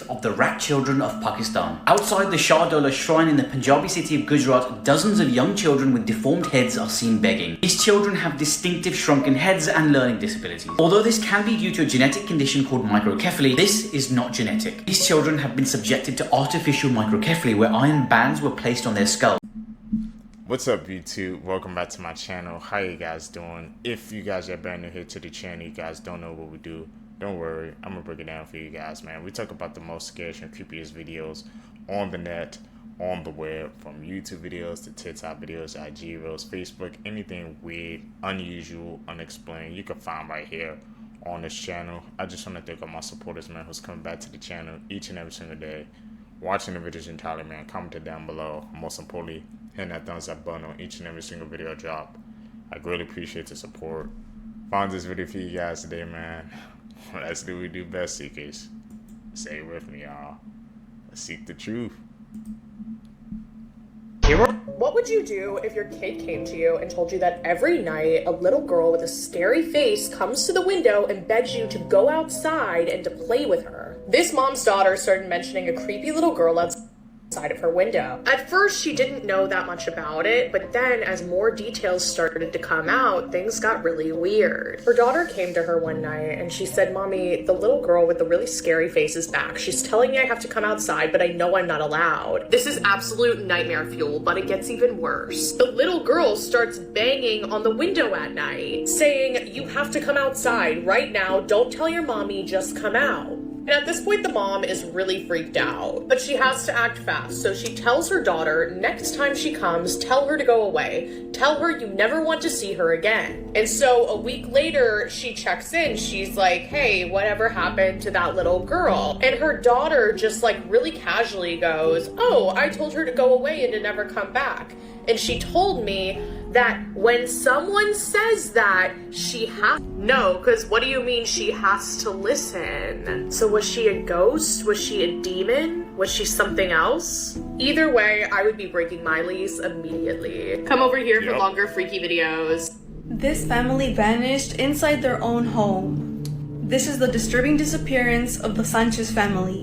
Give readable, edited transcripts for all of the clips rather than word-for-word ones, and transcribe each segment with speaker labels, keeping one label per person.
Speaker 1: of the rat children of Pakistan. Outside the Shah Dola shrine in the Punjabi city of Gujarat, dozens of young children with deformed heads are seen begging. These children have distinctive shrunken heads and learning disabilities. Although this can be due to a genetic condition called microcephaly, this is not genetic. These children have been subjected to artificial microcephaly where iron bands were placed on their skull.
Speaker 2: What's up YouTube? Welcome back to my channel. How you guys doing? If you guys are brand new here to the channel, you guys don't know what we do, don't worry, I'm gonna break it down for you guys, man. We talk about the most scariest and creepiest videos on the net, on the web, from YouTube videos to TikTok videos, IG reels, Facebook, anything weird, unusual, unexplained, you can find right here on this channel. I just want to thank all my supporters, man, who's coming back to the channel each and every single day, watching the videos entirely, man. Commenting down below, most importantly, hitting that thumbs up button on each and every single video I drop. I greatly appreciate the support. Found this video for you guys today, man. Let's do what we do best, seekers. Say it with me, y'all. Let's seek the truth.
Speaker 3: What would you do if your kid came to you and told you that every night a little girl with a scary face comes to the window and begs you to go outside and to play with her? This mom's daughter started mentioning a creepy little girl outside of her window. At first, she didn't know that much about it, but then as more details started to come out, things got really weird. Her daughter came to her one night and she said, "Mommy, the little girl with the really scary face is back. She's telling me I have to come outside, but I know I'm not allowed." This is absolute nightmare fuel, but it gets even worse. The little girl starts banging on the window at night, saying, "You have to come outside right now. Don't tell your mommy, just come out." And at this point, the mom is really freaked out, but she has to act fast. So she tells her daughter, next time she comes, tell her to go away. Tell her you never want to see her again. And so a week later, she checks in. She's like, "Hey, whatever happened to that little girl?" And her daughter just like really casually goes, "Oh, I told her to go away and to never come back. And she told me that when someone says that, she has..." No, because what do you mean she has to listen? So was she a ghost? Was she a demon? Was she something else? Either way, I would be breaking my lease immediately. Come over here for longer freaky videos.
Speaker 4: This family vanished inside their own home. This is the disturbing disappearance of the Sanchez family.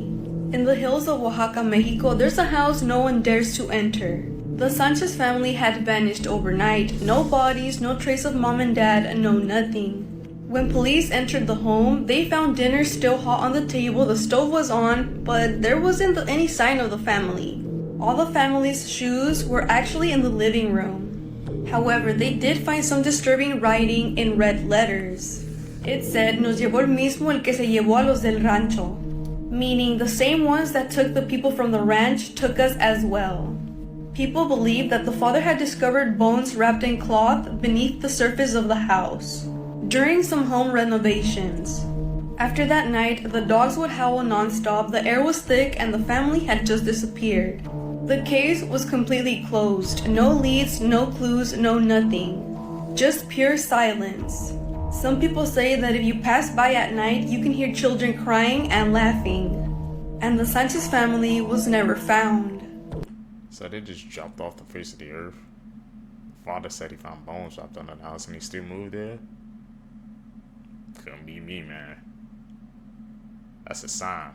Speaker 4: In the hills of Oaxaca, Mexico, there's a house no one dares to enter. The Sanchez family had vanished overnight. No bodies, no trace of mom and dad, no nothing. When police entered the home, they found dinner still hot on the table, the stove was on, but there wasn't any sign of the family. All the family's shoes were actually in the living room. However, they did find some disturbing writing in red letters. It said, "Nos llevó el mismo el que se llevó a los del rancho," meaning the same ones that took the people from the ranch took us as well. People believe that the father had discovered bones wrapped in cloth beneath the surface of the house during some home renovations. After that night, the dogs would howl non-stop, the air was thick, and the family had just disappeared. The case was completely closed. No leads, no clues, no nothing. Just pure silence. Some people say that if you pass by at night, you can hear children crying and laughing. And the Sanchez family was never found.
Speaker 2: So they just dropped off the face of the earth. Father said he found bones dropped under the house and he still moved there. Couldn't be me, man. That's a sign.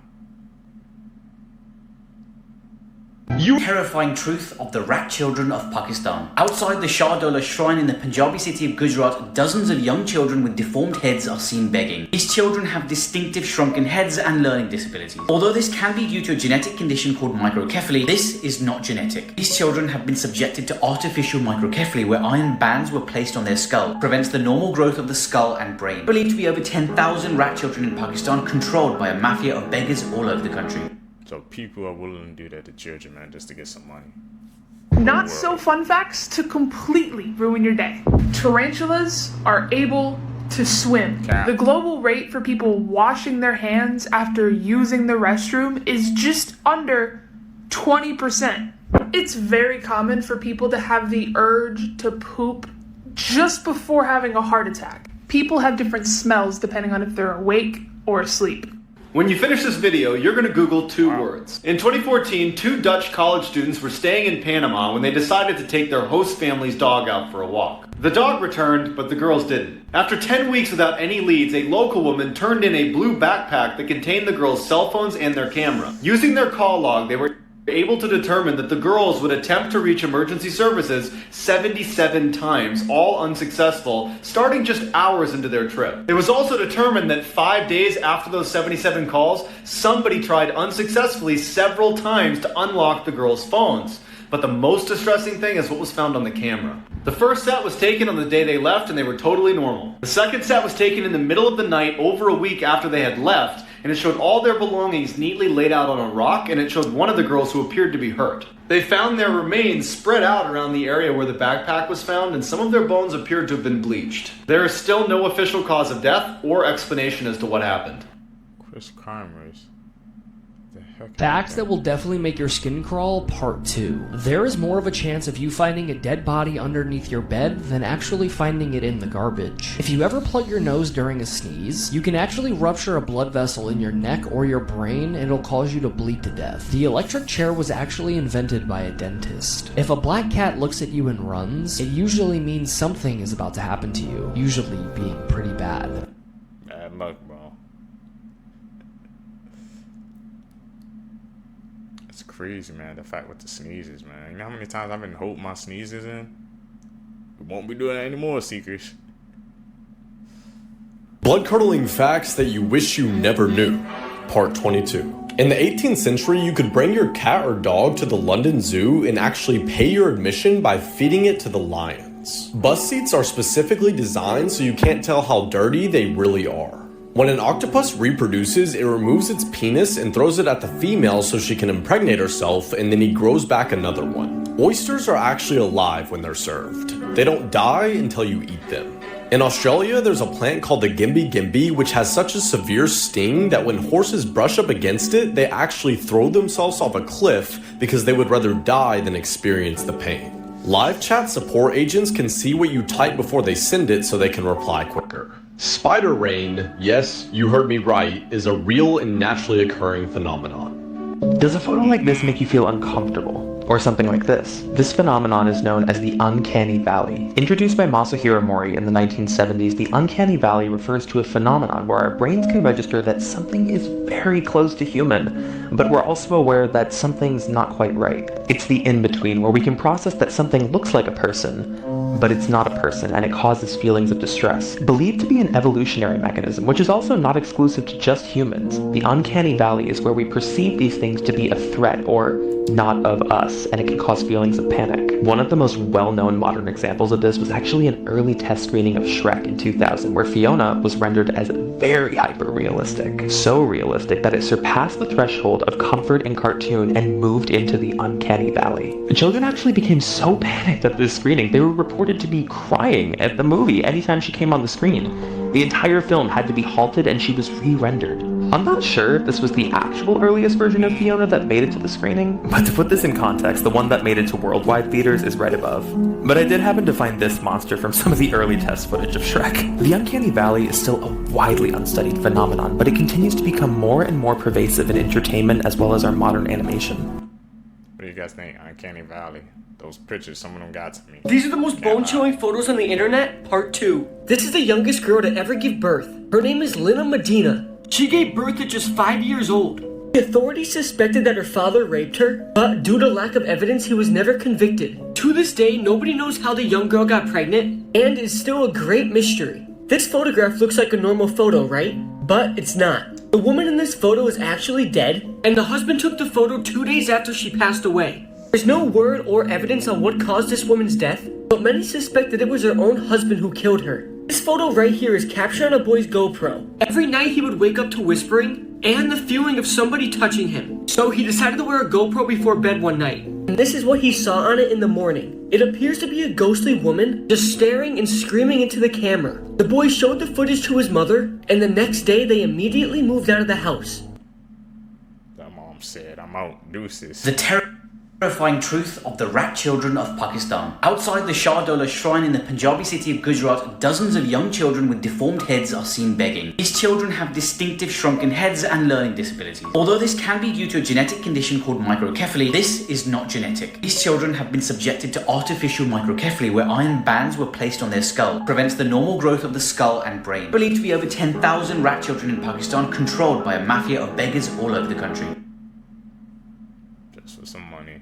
Speaker 1: Terrifying truth of the rat children of Pakistan. Outside the Shah Dola shrine in the Punjabi city of Gujarat, dozens of young children with deformed heads are seen begging. These children have distinctive shrunken heads and learning disabilities. Although this can be due to a genetic condition called microcephaly, this is not genetic. These children have been subjected to artificial microcephaly where iron bands were placed on their skull. Prevents the normal growth of the skull and brain. Believed to be over 10,000 rat children in Pakistan, controlled by a mafia of beggars all over the country.
Speaker 2: So people are willing to do that to children, man, just to get some money.
Speaker 5: Not so fun facts to completely ruin your day. Tarantulas are able to swim. The global rate for people washing their hands after using the restroom is just under 20%. It's very common for people to have the urge to poop just before having a heart attack. People have different smells depending on if they're awake or asleep.
Speaker 6: When you finish this video, you're going to Google two words. In 2014, two Dutch college students were staying in Panama when they decided to take their host family's dog out for a walk. The dog returned, but the girls didn't. After 10 weeks without any leads, a local woman turned in a blue backpack that contained the girls' cell phones and their camera. Using their call log, they were able to determine that the girls would attempt to reach emergency services 77 times, all unsuccessful, starting just hours into their trip. It was also determined that 5 days after those 77 calls, somebody tried unsuccessfully several times to unlock the girls' phones. But the most distressing thing is what was found on the camera. The first set was taken on the day they left and they were totally normal. The second set was taken in the middle of the night over a week after they had left, and it showed all their belongings neatly laid out on a rock, and it showed one of the girls who appeared to be hurt. They found their remains spread out around the area where the backpack was found, and some of their bones appeared to have been bleached. There is still no official cause of death or explanation as to what happened.
Speaker 2: Chris Crimers.
Speaker 7: Facts that will definitely make your skin crawl, part 2. There is more of a chance of you finding a dead body underneath your bed than actually finding it in the garbage. If you ever plug your nose during a sneeze, you can actually rupture a blood vessel in your neck or your brain and it'll cause you to bleed to death. The electric chair was actually invented by a dentist. If a black cat looks at you and runs, it usually means something is about to happen to you, usually being pretty bad.
Speaker 2: Bad luck, bro. It's crazy, man. The fact with the sneezes, man. You know how many times I've been holding my sneezes in? We won't be doing that anymore, Seekers.
Speaker 8: Blood-curdling facts that you wish you never knew. Part 22. In the 18th century, you could bring your cat or dog to the London Zoo and actually pay your admission by feeding it to the lions. Bus seats are specifically designed so you can't tell how dirty they really are. When an octopus reproduces, it removes its penis and throws it at the female so she can impregnate herself, and then he grows back another one. Oysters are actually alive when they're served. They don't die until you eat them. In Australia, there's a plant called the gimbi, which has such a severe sting that when horses brush up against it, they actually throw themselves off a cliff because they would rather die than experience the pain. Live chat support agents can see what you type before they send it so they can reply quicker. Spider rain, yes, you heard me right, is a real and naturally occurring phenomenon.
Speaker 9: Does a photo like this make you feel uncomfortable? Or something like this? This phenomenon is known as the uncanny valley. Introduced by Masahiro Mori in the 1970s, the uncanny valley refers to a phenomenon where our brains can register that something is very close to human, but we're also aware that something's not quite right. It's the in-between, where we can process that something looks like a person, but it's not a person, and it causes feelings of distress. Believed to be an evolutionary mechanism, which is also not exclusive to just humans, the uncanny valley is where we perceive these things to be a threat or not of us, and it can cause feelings of panic. One of the most well-known modern examples of this was actually an early test screening of Shrek in 2000, where Fiona was rendered as very hyper-realistic. So realistic that it surpassed the threshold of comfort in cartoon and moved into the uncanny valley. Children actually became so panicked at this screening, they were reported to be crying at the movie anytime she came on the screen. The entire film had to be halted and she was re-rendered. I'm not sure if this was the actual earliest version of Fiona that made it to the screening, but to put this in context, the one that made it to worldwide theaters is right above. But I did happen to find this monster from some of the early test footage of Shrek. The uncanny valley is still a widely unstudied phenomenon, but it continues to become more and more pervasive in entertainment as well as our modern animation.
Speaker 2: What do you guys think? Uncanny Valley. Those pictures, some of them got to me.
Speaker 10: These are the most bone-chilling photos on the internet, part 2. This is the youngest girl to ever give birth. Her name is Lina Medina. She gave birth at just 5 years old. The authorities suspected that her father raped her, but due to lack of evidence, he was never convicted. To this day, nobody knows how the young girl got pregnant, and is still a great mystery. This photograph looks like a normal photo, right? But it's not. The woman in this photo is actually dead, and the husband took the photo 2 days after she passed away. There's no word or evidence on what caused this woman's death, but many suspect that it was her own husband who killed her. This photo right here is captured on a boy's GoPro. Every night he would wake up to whispering and the feeling of somebody touching him. So he decided to wear a GoPro before bed one night. And this is what he saw on it in the morning. It appears to be a ghostly woman just staring and screaming into the camera. The boy showed the footage to his mother, and the next day they immediately moved out of the house.
Speaker 2: That mom said, I'm out, deuces.
Speaker 1: Horrifying truth of the rat children of Pakistan. Outside the Shahdola shrine in the Punjabi city of Gujarat, dozens of young children with deformed heads are seen begging. These children have distinctive shrunken heads and learning disabilities. Although this can be due to a genetic condition called microcephaly, this is not genetic. These children have been subjected to artificial microcephaly, where iron bands were placed on their skull, prevents the normal growth of the skull and brain. Believed to be over 10,000 rat children in Pakistan, controlled by a mafia of beggars all over the country.
Speaker 2: Just for some money.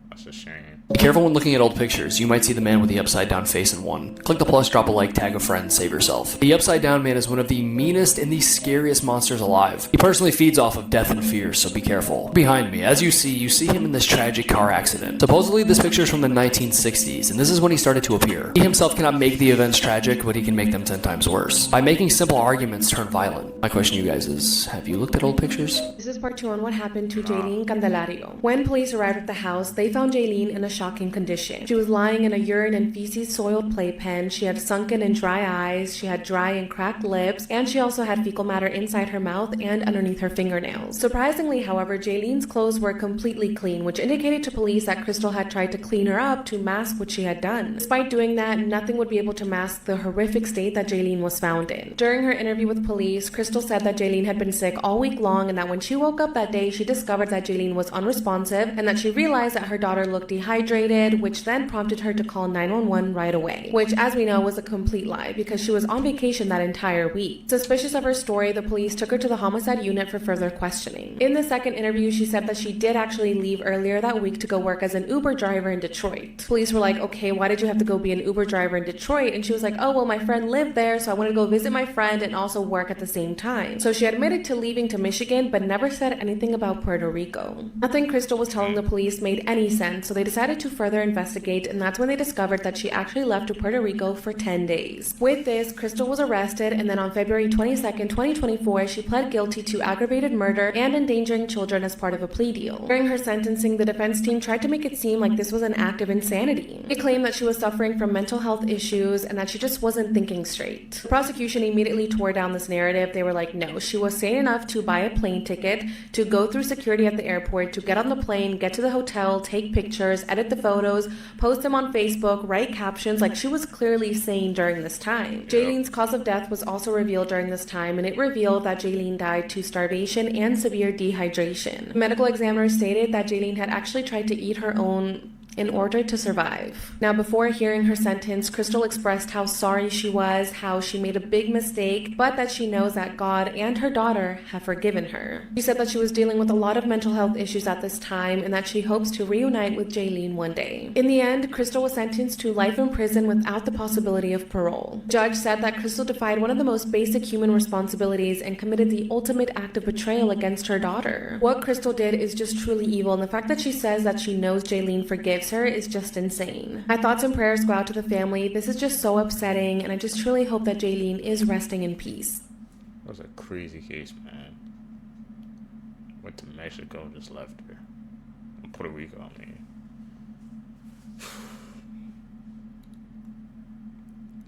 Speaker 2: That's a shame.
Speaker 7: Be careful when looking at old pictures. You might see the man with the upside down face in one. Click the plus, drop a like, tag a friend, save yourself. The upside down man is one of the meanest and the scariest monsters alive. He personally feeds off of death and fear, so be careful. Behind me, as you see him in this tragic car accident. Supposedly this picture is from the 1960s, and this is when he started to appear. He himself cannot make the events tragic, but he can make them 10 times worse. By making simple arguments turn violent. My question to you guys is, have you looked at old pictures?
Speaker 3: This is part 2 on what happened to Jalen Candelario. When police arrived at the house, they found Jalen in a shocking condition. She was lying in a urine and feces soiled playpen. She had sunken and dry eyes. She had dry and cracked lips, and she also had fecal matter inside her mouth and underneath her fingernails. Surprisingly, however, Jalen's clothes were completely clean, which indicated to police that Crystal had tried to clean her up to mask what she had done. Despite doing that, nothing would be able to mask the horrific state that Jalen was found in. During her interview with police, Crystal said that Jalen had been sick all week long, and that when she woke up that day, she discovered that Jalen was unresponsive and that she realized that her daughter looked dehydrated, which then prompted her to call 911 right away, which, as we know, was a complete lie because she was on vacation that entire week. Suspicious of her story, the police took her to the homicide unit for further questioning. In the second interview, she said that she did actually leave earlier that week to go work as an Uber driver in Detroit. Police were like, okay, why did you have to go be an Uber driver in Detroit? And she was like, oh, well, my friend lived there, so I wanted to go visit my friend and also work at the same time. So she admitted to leaving to Michigan, but never said anything about Puerto Rico. Nothing Crystal was telling the police made any sense, so they decided to further investigate, and that's when they discovered that she actually left to Puerto Rico for 10 days. With this, Crystal was arrested, and then on February 22nd, 2024, she pled guilty to aggravated murder and endangering children as part of a plea deal. During her sentencing, the defense team tried to make it seem like this was an act of insanity. They claimed that she was suffering from mental health issues and that she just wasn't thinking straight. The prosecution immediately tore down this narrative. They were like, no, she was sane enough to buy a plane ticket, to go through security at the airport, to get on the plane, get to the hotel, take pictures, edit the photos, post them on Facebook, write captions. Like, she was clearly sane during this time. Jalen's cause of death was also revealed during this time, and it revealed that Jalen died to starvation and severe dehydration. The medical examiner stated that Jalen had actually tried to eat her own in order to survive. Now, before hearing her sentence, Crystal expressed how sorry she was, how she made a big mistake, but that she knows that God and her daughter have forgiven her. She said that she was dealing with a lot of mental health issues at this time and that she hopes to reunite with Jalen one day. In the end, Crystal was sentenced to life in prison without the possibility of parole. The judge said that Crystal defied one of the most basic human responsibilities and committed the ultimate act of betrayal against her daughter. What Crystal did is just truly evil, and the fact that she says that she knows Jalen forgives her is just insane. My thoughts and prayers go out to the family. This is just so upsetting, and I just truly hope that Jalen is resting in peace.
Speaker 2: That was a crazy case, man. Went to Mexico, just left her. And Puerto Rico, I mean.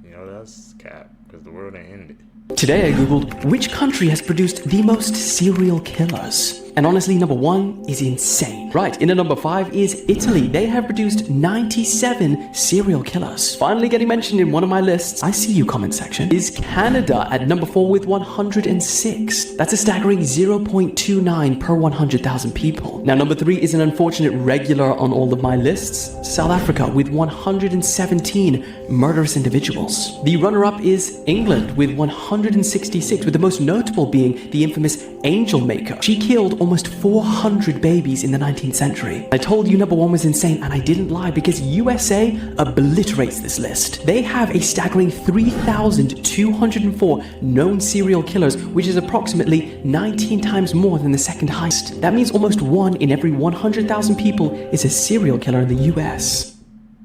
Speaker 2: You know, that's cap, because the world ain't ended.
Speaker 11: Today I googled which country has produced the most serial killers. And honestly, number 1 is insane. Right, in at number 5 is Italy. They have produced 97 serial killers. Finally getting mentioned in one of my lists, I see you comment section, is Canada at number 4 with 106. That's a staggering 0.29 per 100,000 people. Now number 3 is an unfortunate regular on all of my lists, South Africa with 117 murderous individuals. The runner-up is England with 166, with the most notable being the infamous Angel Maker. She killed almost 400 babies in the 19th century. I told you number 1 was insane, and I didn't lie because USA obliterates this list. They have a staggering 3,204 known serial killers, which is approximately 19 times more than the second highest. That means almost 1 in every 100,000 people is a serial killer in the US.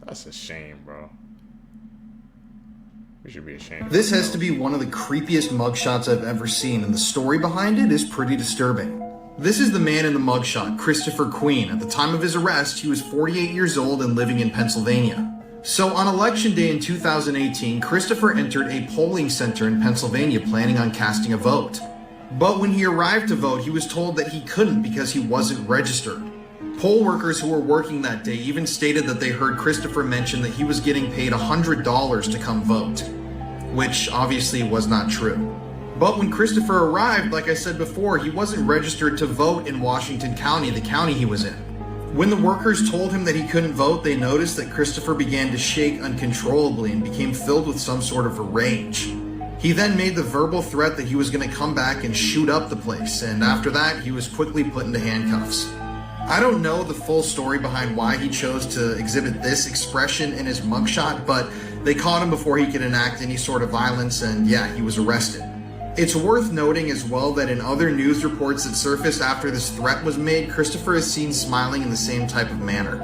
Speaker 2: That's a shame, bro. We should be ashamed.
Speaker 12: This has to be one of the creepiest mugshots I've ever seen, and the story behind it is pretty disturbing. This is the man in the mugshot, Christopher Queen. At the time of his arrest, he was 48 years old and living in Pennsylvania. So on election day in 2018, Christopher entered a polling center in Pennsylvania planning on casting a vote. But when he arrived to vote, he was told that he couldn't because he wasn't registered. Poll workers who were working that day even stated that they heard Christopher mention that he was getting paid $100 to come vote, which obviously was not true. But when Christopher arrived, like I said before, he wasn't registered to vote in Washington County, the county he was in. When the workers told him that he couldn't vote, they noticed that Christopher began to shake uncontrollably and became filled with some sort of a rage. He then made the verbal threat that he was going to come back and shoot up the place, and after that, he was quickly put into handcuffs. I don't know the full story behind why he chose to exhibit this expression in his mugshot, but they caught him before he could enact any sort of violence, and yeah, he was arrested. It's worth noting as well that in other news reports that surfaced after this threat was made, Christopher is seen smiling in the same type of manner.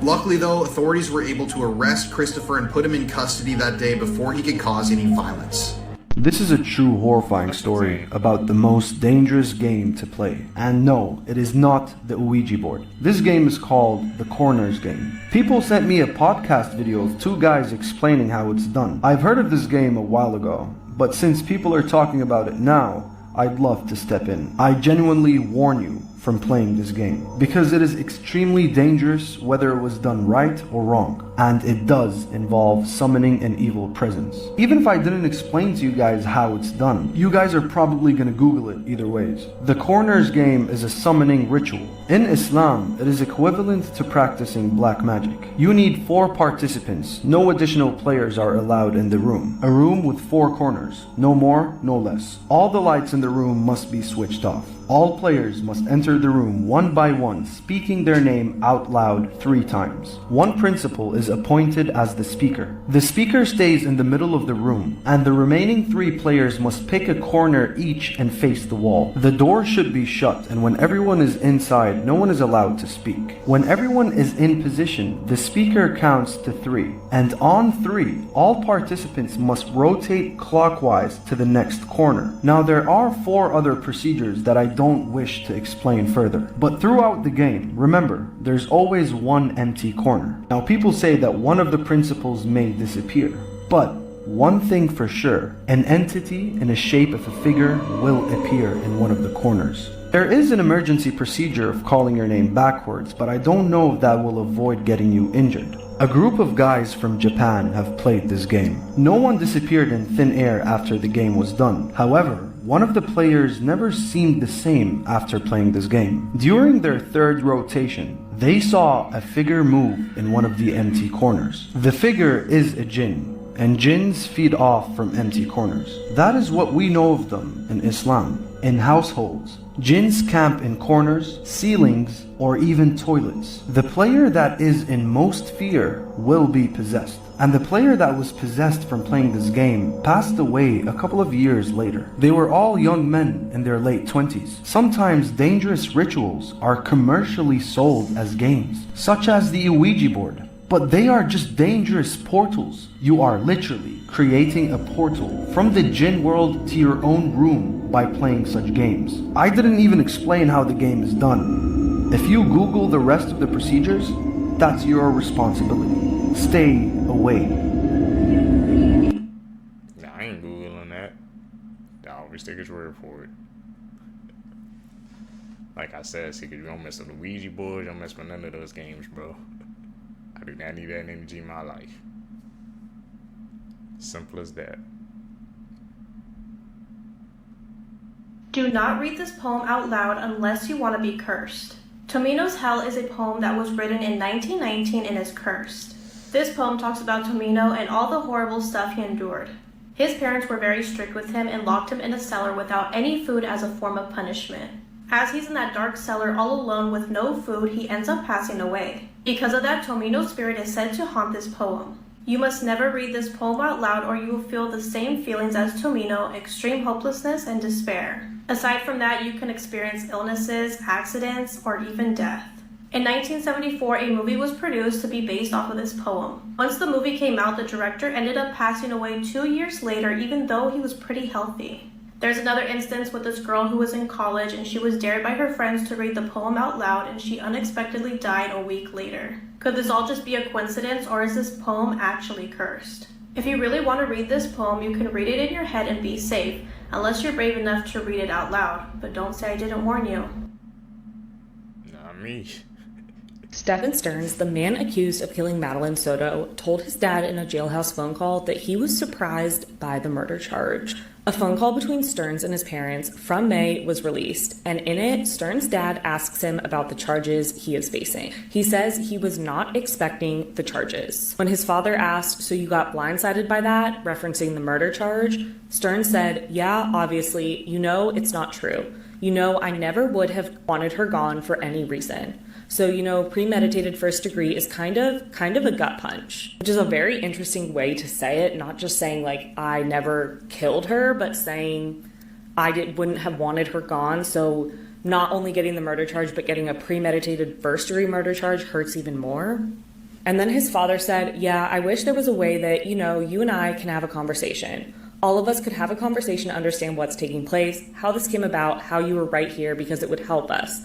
Speaker 12: Luckily though, authorities were able to arrest Christopher and put him in custody that day before he could cause any violence.
Speaker 13: This is a true horrifying story about the most dangerous game to play. And no, it is not the Ouija board. This game is called the Corners game. People sent me a podcast video of two guys explaining how it's done. I've heard of this game a while ago, but since people are talking about it now, I'd love to step in. I genuinely warn you from playing this game, because it is extremely dangerous whether it was done right or wrong, and it does involve summoning an evil presence. Even if I didn't explain to you guys how it's done, you guys are probably gonna Google it either ways. The Corners game is a summoning ritual. In Islam, it is equivalent to practicing black magic. You need 4 participants. No additional players are allowed in the room. A room with 4 corners. No more, no less. All the lights in the room must be switched off. All players must enter the room one by one, speaking their name out loud 3 times. One principal is appointed as the speaker. The speaker stays in the middle of the room, and the remaining 3 players must pick a corner each and face the wall. The door should be shut, and when everyone is inside, no one is allowed to speak. When everyone is in position, the speaker counts to 3, and on 3, all participants must rotate clockwise to the next corner. Now there are 4 other procedures that I don't wish to explain further. But throughout the game, remember, there's always one empty corner. Now people say that one of the principals may disappear, but one thing for sure, an entity in the shape of a figure will appear in one of the corners. There is an emergency procedure of calling your name backwards, but I don't know if that will avoid getting you injured. A group of guys from Japan have played this game. No one disappeared in thin air after the game was done. However, one of the players never seemed the same after playing this game. During their 3rd rotation, they saw a figure move in one of the empty corners. The figure is a jinn, and jinns feed off from empty corners. That is what we know of them in Islam. In households, jinns camp in corners, ceilings, or even toilets. The player that is in most fear will be possessed. And the player that was possessed from playing this game passed away a couple of years later. They were all young men in their late 20s. Sometimes dangerous rituals are commercially sold as games, such as the Ouija board. But they are just dangerous portals. You are literally creating a portal from the jinn world to your own room by playing such games. I didn't even explain how the game is done. If you Google the rest of the procedures, that's your responsibility. Stay away.
Speaker 2: Nah, I ain't Googling that. I'll always take his word for it. Like I said, Secret, you don't mess with the Ouija board, you don't mess with none of those games, bro. I do not need that energy in my life. Simple as that.
Speaker 14: Do not read this poem out loud unless you want to be cursed. Tomino's Hell is a poem that was written in 1919 and is cursed. This poem talks about Tomino and all the horrible stuff he endured. His parents were very strict with him and locked him in a cellar without any food as a form of punishment. As he's in that dark cellar all alone with no food, he ends up passing away. Because of that, Tomino's spirit is said to haunt this poem. You must never read this poem out loud or you will feel the same feelings as Tomino, extreme hopelessness and despair. Aside from that, you can experience illnesses, accidents, or even death. In 1974, a movie was produced to be based off of this poem. Once the movie came out, the director ended up passing away 2 years later, even though he was pretty healthy. There's another instance with this girl who was in college and she was dared by her friends to read the poem out loud and she unexpectedly died a week later. Could this all just be a coincidence or is this poem actually cursed? If you really want to read this poem, you can read it in your head and be safe, unless you're brave enough to read it out loud. But don't say I didn't warn you.
Speaker 2: Not me.
Speaker 3: Stephan Sterns, the man accused of killing Madeline Soto, told his dad in a jailhouse phone call that he was surprised by the murder charge. A phone call between Sterns and his parents from May was released, and in it, Sterns' dad asks him about the charges he is facing. He says he was not expecting the charges. When his father asked, "So you got blindsided by that?" referencing the murder charge, Sterns said, "Yeah, obviously, you know it's not true. You know I never would have wanted her gone for any reason. So, you know, premeditated first degree is kind of a gut punch," which is a very interesting way to say it, not just saying like I never killed her, but saying wouldn't have wanted her gone. So not only getting the murder charge, but getting a premeditated first degree murder charge hurts even more. And then his father said, "Yeah, I wish there was a way that, you know, you and I can have a conversation. All of us could have a conversation to understand what's taking place, how this came about, how you were right here, because it would help us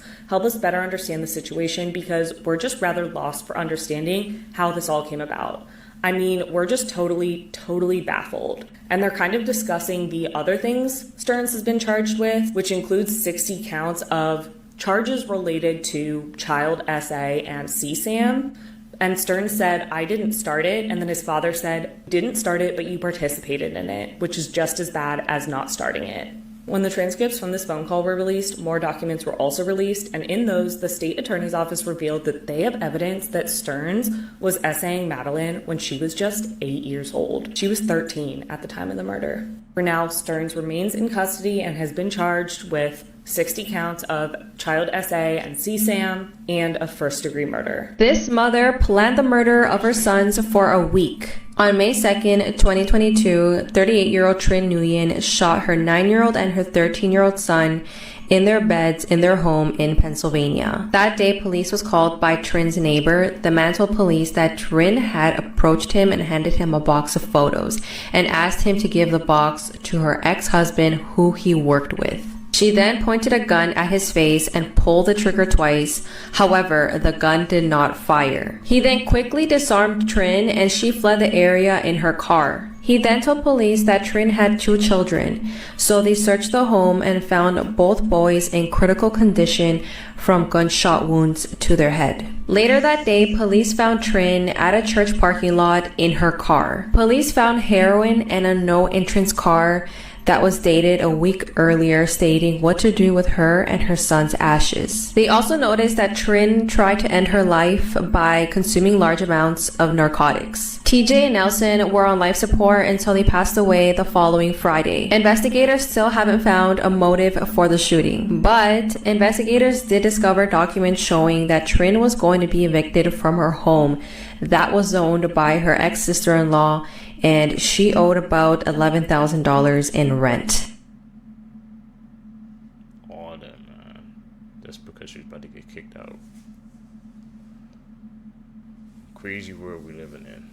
Speaker 3: better understand the situation, because we're just rather lost for understanding how this all came about. I mean, we're just totally baffled." And they're kind of discussing the other things Sterns has been charged with, which includes 60 counts of charges related to child SA and CSAM. And Sterns said, "I didn't start it." And then his father said, "Didn't start it, but you participated in it," which is just as bad as not starting it. When the transcripts from this phone call were released, more documents were also released, and in those, the state attorney's office revealed that they have evidence that Sterns was SAing Madeline when she was just 8 years old. She was 13 at the time of the murder. For now, Sterns remains in custody and has been charged with 60 counts of child SA and CSAM and a first-degree murder.
Speaker 15: This mother planned the murder of her sons for a week. On May 2nd, 2022, 38-year-old Trin Nguyen shot her 9-year-old and her 13-year-old son in their beds in their home in Pennsylvania. That day, police was called by Trin's neighbor. The man told police that Trin had approached him and handed him a box of photos and asked him to give the box to her ex-husband who he worked with. She then pointed a gun at his face and pulled the trigger twice. However, the gun did not fire. He then quickly disarmed Trin and she fled the area in her car. He then told police that Trin had 2 children, so they searched the home and found both boys in critical condition from gunshot wounds to their head. Later that day, police found Trin at a church parking lot in her car. Police found heroin and a note in Trin's car that was dated a week earlier stating what to do with her and her son's ashes. They also noticed that Trin tried to end her life by consuming large amounts of narcotics. TJ and Nelson were on life support until they passed away the following Friday. Investigators still haven't found a motive for the shooting, but investigators did discover documents showing that Trin was going to be evicted from her home that was owned by her ex-sister-in-law, and she owed about $11,000 in rent.
Speaker 2: All that, man. Just because she's about to get kicked out. Crazy world we living in.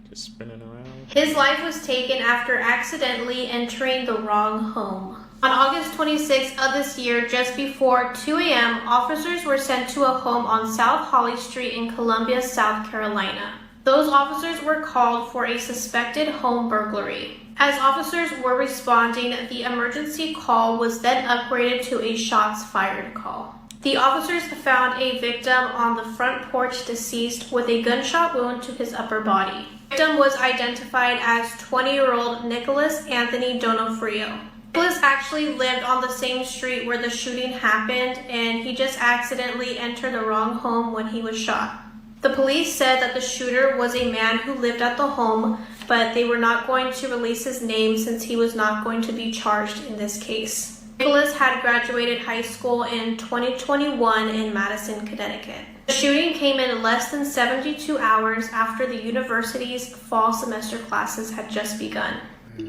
Speaker 2: Just spinning around.
Speaker 14: His life was taken after accidentally entering the wrong home. On August 26th of this year, just before 2 a.m., officers were sent to a home on South Holly Street in Columbia, South Carolina. Those officers were called for a suspected home burglary. As officers were responding, the emergency call was then upgraded to a shots fired call. The officers found a victim on the front porch deceased with a gunshot wound to his upper body. The victim was identified as 20-year-old Nicholas Anthony Donofrio. Nicholas actually lived on the same street where the shooting happened, and he just accidentally entered the wrong home when he was shot. The police said that the shooter was a man who lived at the home, but they were not going to release his name since he was not going to be charged in this case. Nicholas had graduated high school in 2021 in Madison, Connecticut. The shooting came in less than 72 hours after the university's fall semester classes had just begun.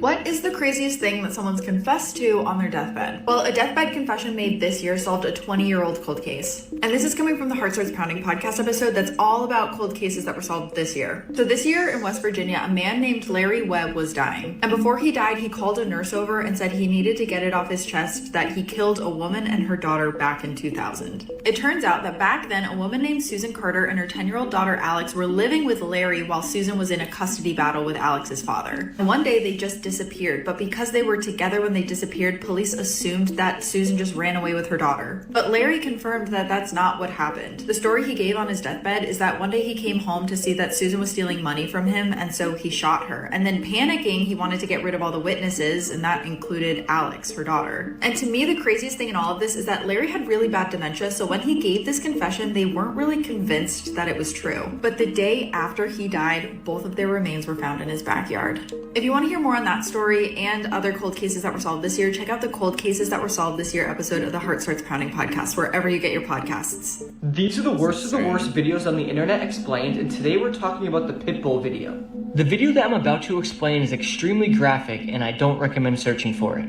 Speaker 16: What is the craziest thing that someone's confessed to on their deathbed? Well, a deathbed confession made this year solved a 20-year-old cold case. And this is coming from the Heart Starts Pounding podcast episode that's all about cold cases that were solved this year. So this year in West Virginia, a man named Larry Webb was dying. And before he died, he called a nurse over and said he needed to get it off his chest that he killed a woman and her daughter back in 2000. It turns out that back then, a woman named Susan Carter and her 10-year-old daughter Alex were living with Larry while Susan was in a custody battle with Alex's father. And one day they just just disappeared, but because they were together when they disappeared, police assumed that Susan just ran away with her daughter. But Larry confirmed that that's not what happened. The story he gave on his deathbed is that one day he came home to see that Susan was stealing money from him, and so he shot her. And then panicking, he wanted to get rid of all the witnesses, and that included Alex, her daughter. And to me, the craziest thing in all of this is that Larry had really bad dementia, so when he gave this confession, they weren't really convinced that it was true. But the day after he died, both of their remains were found in his backyard. If you want to hear more on that story and other cold cases that were solved this year, check out the Cold Cases That Were Solved This Year episode of the Heart Starts Pounding podcast, wherever you get your podcasts.
Speaker 10: These are the worst of the worst videos on the internet explained, and today we're talking about the Pitbull video. The video that I'm about to explain is extremely graphic, and I don't recommend searching for it.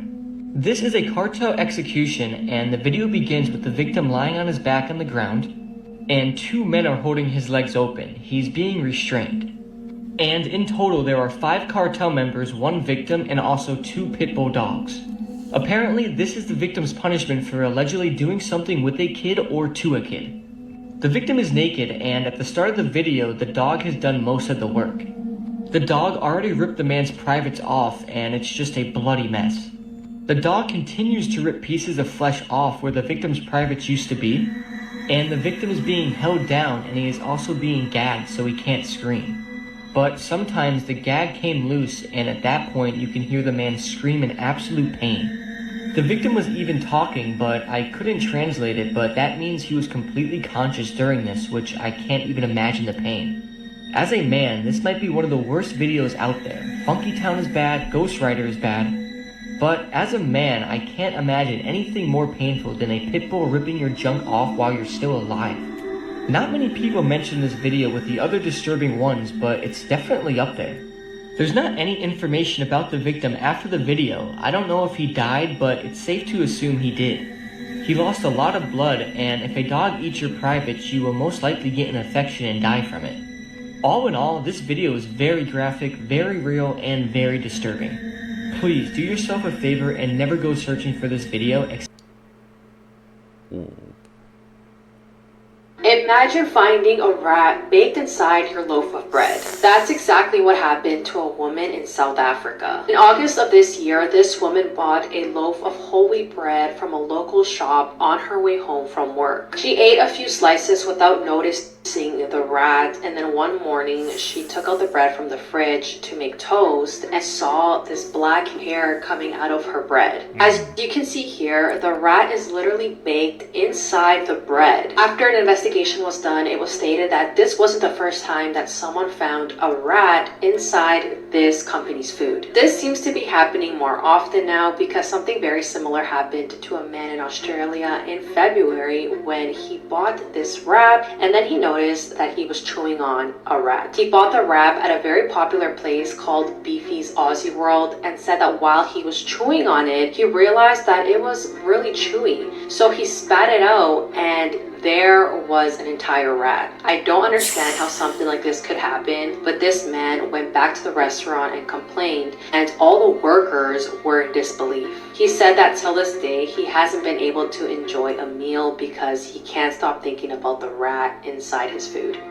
Speaker 10: This is a cartel execution, and the video begins with the victim lying on his back on the ground, and two men are holding his legs open. He's being restrained. And in total, there are 5 cartel members, 1 victim, and also 2 pit bull dogs. Apparently, this is the victim's punishment for allegedly doing something with a kid or to a kid. The victim is naked, and at the start of the video, the dog has done most of the work. The dog already ripped the man's privates off, and it's just a bloody mess. The dog continues to rip pieces of flesh off where the victim's privates used to be, and the victim is being held down, and he is also being gagged so he can't scream. But sometimes the gag came loose, and at that point you can hear the man scream in absolute pain. The victim was even talking, but I couldn't translate it, but that means he was completely conscious during this, which I can't even imagine the pain. As a man, this might be one of the worst videos out there. Funky Town is bad, Ghost Rider is bad, but as a man, I can't imagine anything more painful than a pit bull ripping your junk off while you're still alive. Not many people mention this video with the other disturbing ones, but it's definitely up there. There's not any information about the victim after the video. I don't know if he died, but it's safe to assume he did. He lost a lot of blood, and if a dog eats your privates, you will most likely get an infection and die from it. All in all, this video is very graphic, very real, and very disturbing. Please do yourself a favor and never go searching for this video.
Speaker 17: Imagine finding a rat baked inside your loaf of bread. That's exactly what happened to a woman in South Africa. In August of this year, this woman bought a loaf of whole wheat bread from a local shop on her way home from work. She ate a few slices without noticing the rat, and then one morning she took out the bread from the fridge to make toast and saw this black hair coming out of her bread. As you can see here, the rat is literally baked inside the bread. After an investigation was done, it was stated that this wasn't the first time that someone found a rat inside this company's food. This seems to be happening more often now because something very similar happened to a man in Australia in February when he bought this wrap and then he noticed that he was chewing on a rat. He bought the wrap at a very popular place called Beefy's Aussie World and said that while he was chewing on it, he realized that it was really chewy. So he spat it out and there was an entire rat. I don't understand how something like this could happen, but this man went back to the restaurant and complained, and all the workers were in disbelief. He said that till this day, he hasn't been able to enjoy a meal because he can't stop thinking about the rat inside his food.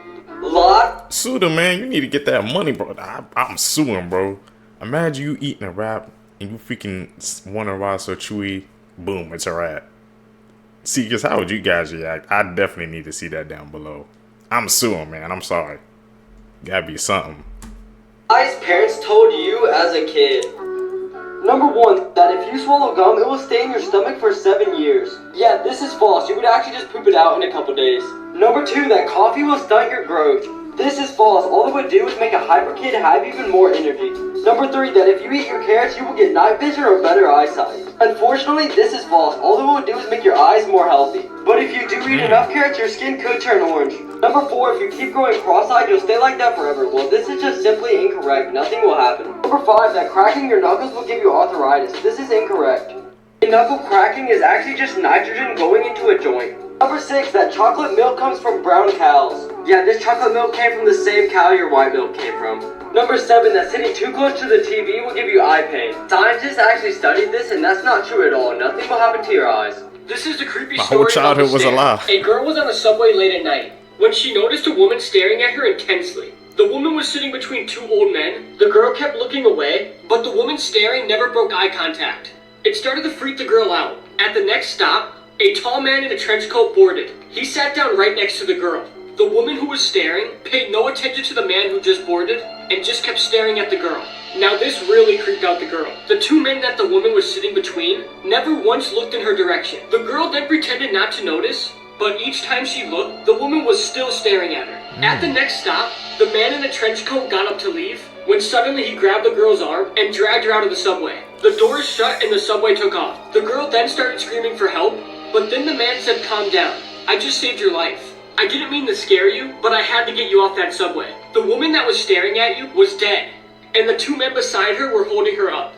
Speaker 2: Sue them, man. You need to get that money, bro. I'm suing, bro. Imagine you eating a rat and you freaking want why so chewy. Boom, it's a rat. See, because how would you guys react? I definitely need to see that down below. I'm suing, man. I'm sorry. Gotta be something.
Speaker 18: Guys, parents told you as a kid. Number 1, that if you swallow gum, it will stay in your stomach for 7 years. Yeah, this is false. You would actually just poop it out in a couple days. Number 2, that coffee will stunt your growth. This is false. All it would do is make a hyper kid have even more energy. Number 3, that if you eat your carrots, you will get night vision or better eyesight. Unfortunately, this is false. All it will do is make your eyes more healthy. But if you do eat enough carrots, your skin could turn orange. Number 4, if you keep growing cross-eyed, you'll stay like that forever. Well, this is just simply incorrect. Nothing will happen. Number 5, that cracking your knuckles will give you arthritis. This is incorrect. Knuckle cracking is actually just nitrogen going into a joint. Number 6, that chocolate milk comes from brown cows. Yeah, this chocolate milk came from the same cow your white milk came from. Number 7, that sitting too close to the TV will give you eye pain. Scientists actually studied this and that's not true at all. Nothing will happen to your eyes.
Speaker 10: This is the creepy
Speaker 2: My
Speaker 10: story
Speaker 2: whole childhood was a lie.
Speaker 10: A girl was on the subway late at night when she noticed a woman staring at her intensely. The woman was sitting between two old men. The girl kept looking away, but the woman staring never broke eye contact. It started to freak the girl out. At the next stop, a tall man in a trench coat boarded. He sat down right next to the girl. The woman who was staring paid no attention to the man who just boarded and just kept staring at the girl. Now this really creeped out the girl. The two men that the woman was sitting between never once looked in her direction. The girl then pretended not to notice, but each time she looked, the woman was still staring at her. At the next stop, the man in the trench coat got up to leave when suddenly he grabbed the girl's arm and dragged her out of the subway. The doors shut and the subway took off. The girl then started screaming for help, but then the man said, "Calm down. I just saved your life. I didn't mean to scare you, but I had to get you off that subway." The woman that was staring at you was dead, and the two men beside her were holding her up.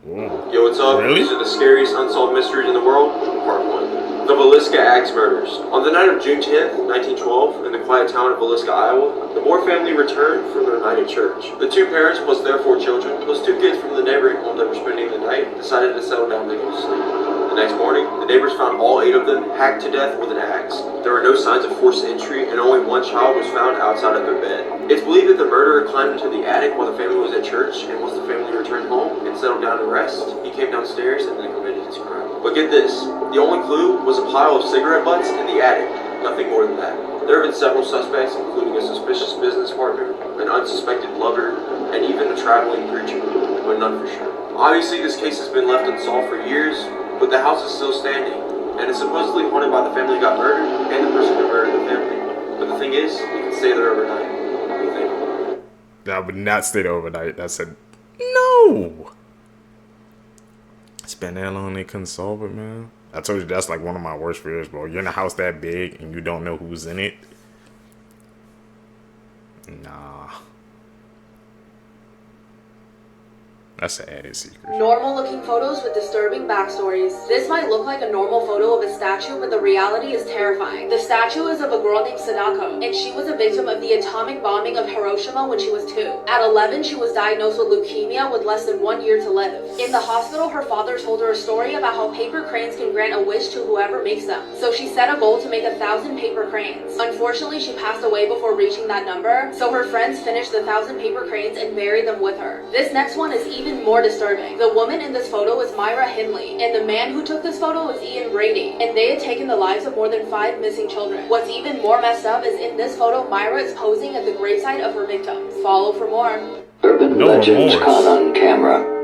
Speaker 19: Yo, what's up?
Speaker 2: Really?
Speaker 19: These are the scariest unsolved mysteries in the world. Part 1. The Villisca Axe Murders. On the night of June 10th, 1912, in the quiet town of Villisca, Iowa, the Moore family returned from their night at church. The two parents, plus their 4 children, plus 2 kids from the neighboring home that were spending the night, decided to settle down and go to sleep. The next morning, the neighbors found all 8 of them hacked to death with an axe. There were no signs of forced entry, and only 1 child was found outside of their bed. It's believed that the murderer climbed into the attic while the family was at church, and once the family returned home and settled down to rest, he came downstairs and then committed his crime. But get this, the only clue was a pile of cigarette butts in the attic, nothing more than that. There have been several suspects, including a suspicious business partner, an unsuspected lover, and even a traveling preacher, but none for sure. Obviously, this case has been left unsolved for years, but the house is still standing, and is supposedly haunted by the family who got murdered and the person who murdered the family. But the thing is, you can stay there overnight. What do you think?
Speaker 2: I would not stay there overnight. I said, no. It's been that long they couldn't solve it, man. I told you that's like one of my worst fears, bro. You're in a house that big and you don't know who's in it. Nah. That's an added secret.
Speaker 17: Normal looking photos with disturbing backstories. This might look like a normal photo of a statue, but the reality is terrifying. The statue is of a girl named Sadako, and she was a victim of the atomic bombing of Hiroshima when she was 2. At 11, she was diagnosed with leukemia with less than 1 year to live. In the hospital, her father told her a story about how paper cranes can grant a wish to whoever makes them. So she set a goal to make 1,000 paper cranes. Unfortunately, she passed away before reaching that number, so her friends finished the 1,000 paper cranes and buried them with her. This next one is even more disturbing. The woman in this photo is Myra Hindley, and the man who took this photo is Ian Brady, and they had taken the lives of more than 5 missing children. What's even more messed up is in this photo, Myra is posing at the gravesite of her victims. Follow for more.
Speaker 20: Urban legends caught on camera.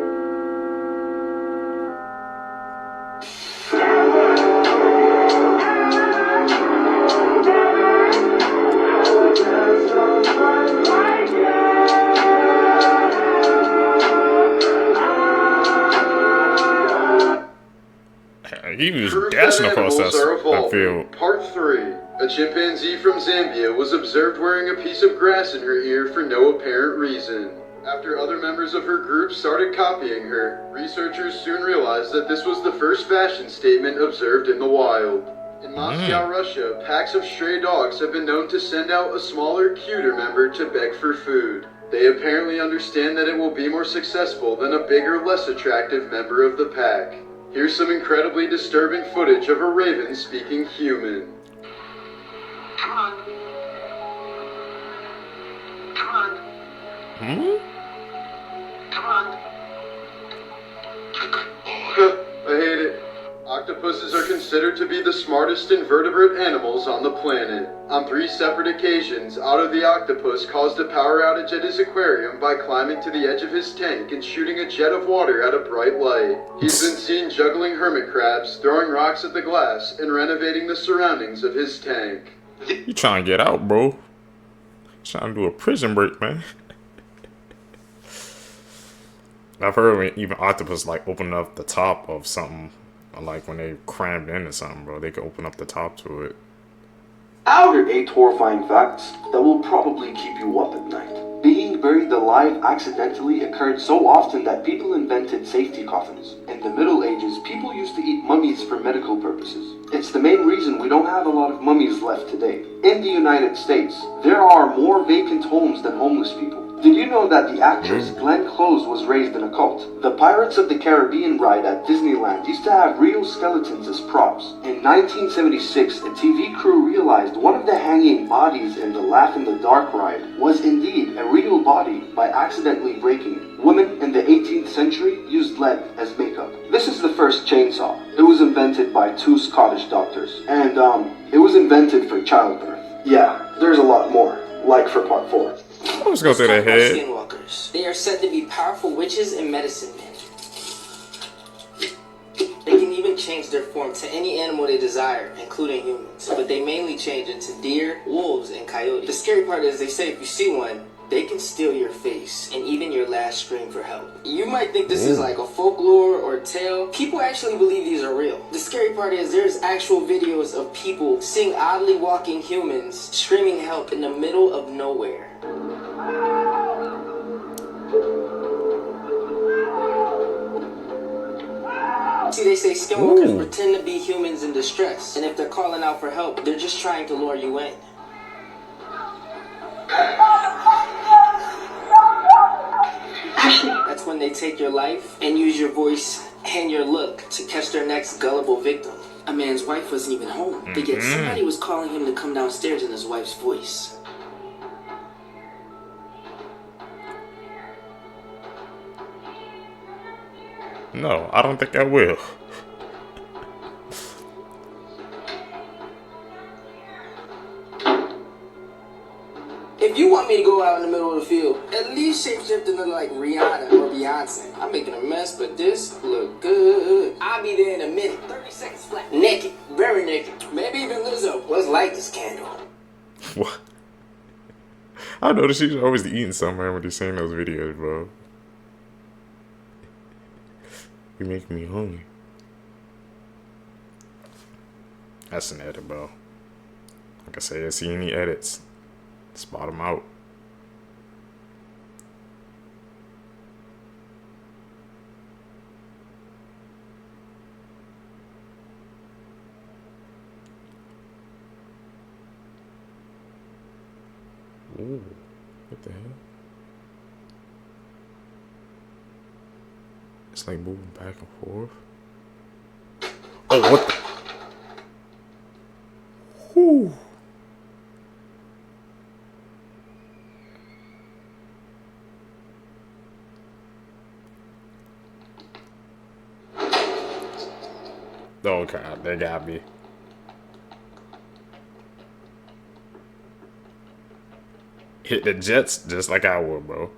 Speaker 2: He was dashing across that field.
Speaker 21: Part 3. A chimpanzee from Zambia was observed wearing a piece of grass in her ear for no apparent reason. After other members of her group started copying her, researchers soon realized that this was the first fashion statement observed in the wild. In Moscow, Russia, packs of stray dogs have been known to send out a smaller, cuter member to beg for food. They apparently understand that it will be more successful than a bigger, less attractive member of the pack. Here's some incredibly disturbing footage of a raven speaking human.
Speaker 22: Come on. Come on. Come on.
Speaker 21: I hate it. Octopuses are considered to be the smartest invertebrate animals on the planet. On 3 separate occasions, Otto the octopus caused a power outage at his aquarium by climbing to the edge of his tank and shooting a jet of water at a bright light. He's been seen juggling hermit crabs, throwing rocks at the glass, and renovating the surroundings of his tank.
Speaker 2: You trying to get out, bro. Trying to do a prison break, man. I've heard when even octopus like open up the top of something, like when they crammed into something, bro, they can open up the top to it.
Speaker 23: Out are 8 horrifying facts that will probably keep you up at night. Being buried alive accidentally occurred so often that people invented safety coffins. In the Middle Ages, people used to eat mummies for medical purposes. It's the main reason we don't have a lot of mummies left today. In the United States, there are more vacant homes than homeless people. Did you know that the actress Glenn Close was raised in a cult? The Pirates of the Caribbean ride at Disneyland used to have real skeletons as props. In 1976, a TV crew realized one of the hanging bodies in the Laugh in the Dark ride was indeed a real body by accidentally breaking it. Women in the 18th century used lead as makeup. This is the first chainsaw. It was invented by 2 Scottish doctors. And, it was invented for childbirth. Yeah, there's a lot more. Like for part 4.
Speaker 2: I was going through their head.
Speaker 4: Skinwalkers. They are said to be powerful witches and medicine men. They can even change their form to any animal they desire, including humans. But they mainly change into deer, wolves, and coyotes. The scary part is they say if you see one, they can steal your face and even your last scream for help. You might think this is like a folklore or tale. People actually believe these are real. The scary part is there's actual videos of people seeing oddly walking humans screaming help in the middle of nowhere. See, they say skinwalkers pretend to be humans in distress, and if they're calling out for help, they're just trying to lure you in. That's when they take your life and use your voice and your look to catch their next gullible victim. A man's wife wasn't even home, but yet somebody was calling him to come downstairs in his wife's voice.
Speaker 2: No, I don't think I will.
Speaker 4: If you want me to go out in the middle of the field, at least shapeshift and look like Rihanna or Beyonce. I'm making a mess, but this look good. I'll be there in a minute. 30 seconds flat. Naked. Very naked. Maybe even Lizzo. Let's light this candle.
Speaker 2: What? I noticed she's always eating somewhere when they're saying those videos, bro. You make me hungry. That's an edit, bro. Like I said, see any edits, spot them out. Ooh, what the hell? It's like moving back and forth. Oh, what the? Whew. Oh, God, they got me. Hit the Jets just like I would, bro.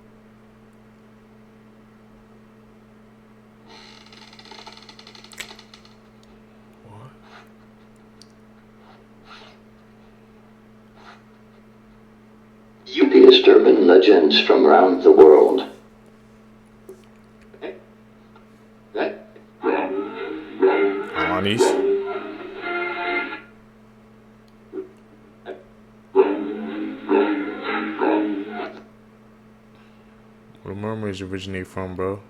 Speaker 20: The disturbing legends from around the world.
Speaker 2: Honey's. Where the mermaids originate from, bro?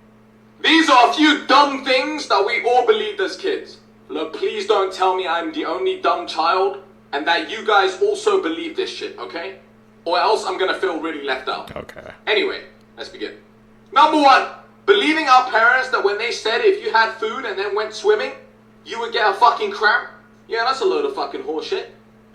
Speaker 5: These are a few dumb things that we all believed as kids. Look, please don't tell me I'm the only dumb child and that you guys also believe this shit, okay? Or else I'm gonna feel really left out.
Speaker 2: Okay.
Speaker 5: Anyway, let's begin. Number 1, believing our parents that when they said if you had food and then went swimming, you would get a fucking cramp. Yeah, that's a load of fucking horseshit.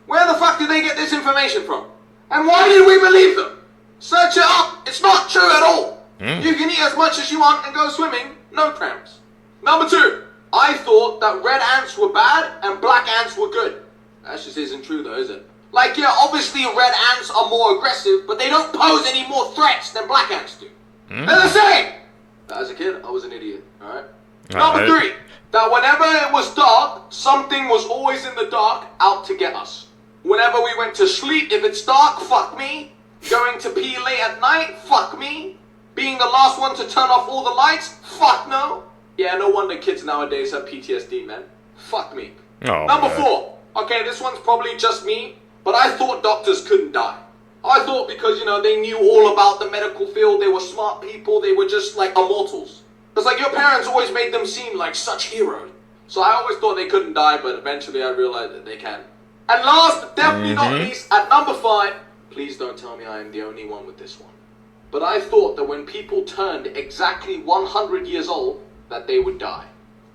Speaker 5: Where the fuck did they get this information from? And why did we believe them? Search it up. It's not true at all. You can eat as much as you want and go swimming, no cramps. Number 2, I thought that red ants were bad and black ants were good. That just isn't true though, is it? Like, yeah, obviously red ants are more aggressive, but they don't pose any more threats than black ants do. They're the same! As a kid, I was an idiot, alright? Number 3, that whenever it was dark, something was always in the dark out to get us. Whenever we went to sleep, if it's dark, fuck me. Going to pee late at night, fuck me. Being the last one to turn off all the lights, fuck no. Yeah, no wonder kids nowadays have PTSD, man. Fuck me.
Speaker 2: Oh,
Speaker 5: Number 4, okay, this one's probably just me, but I thought doctors couldn't die. I thought because, you know, they knew all about the medical field, they were smart people, they were just like immortals. Because like your parents always made them seem like such heroes. So I always thought they couldn't die, but eventually I realized that they can. And last, but definitely not least, at number 5, please don't tell me I am the only one with this one. but I thought that when people turned exactly 100 years old, that they would die.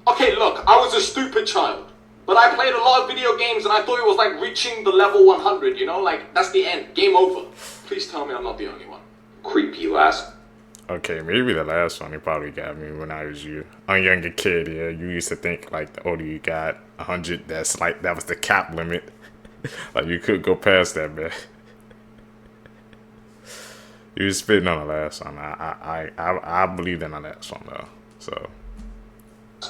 Speaker 5: Okay, look, I was a stupid child, but I played a lot of video games and I thought it was like reaching the level 100, you know? Like, that's the end. Game over. Please tell me I'm not the only one.
Speaker 19: Creepy last.
Speaker 2: Okay, maybe the last one, it probably got me when I was a younger kid. Yeah, you used to think like the older you got, 100. That's like that was the cap limit. Like you could go past that, man. You was spitting on the last one. I believed in the last one though. So.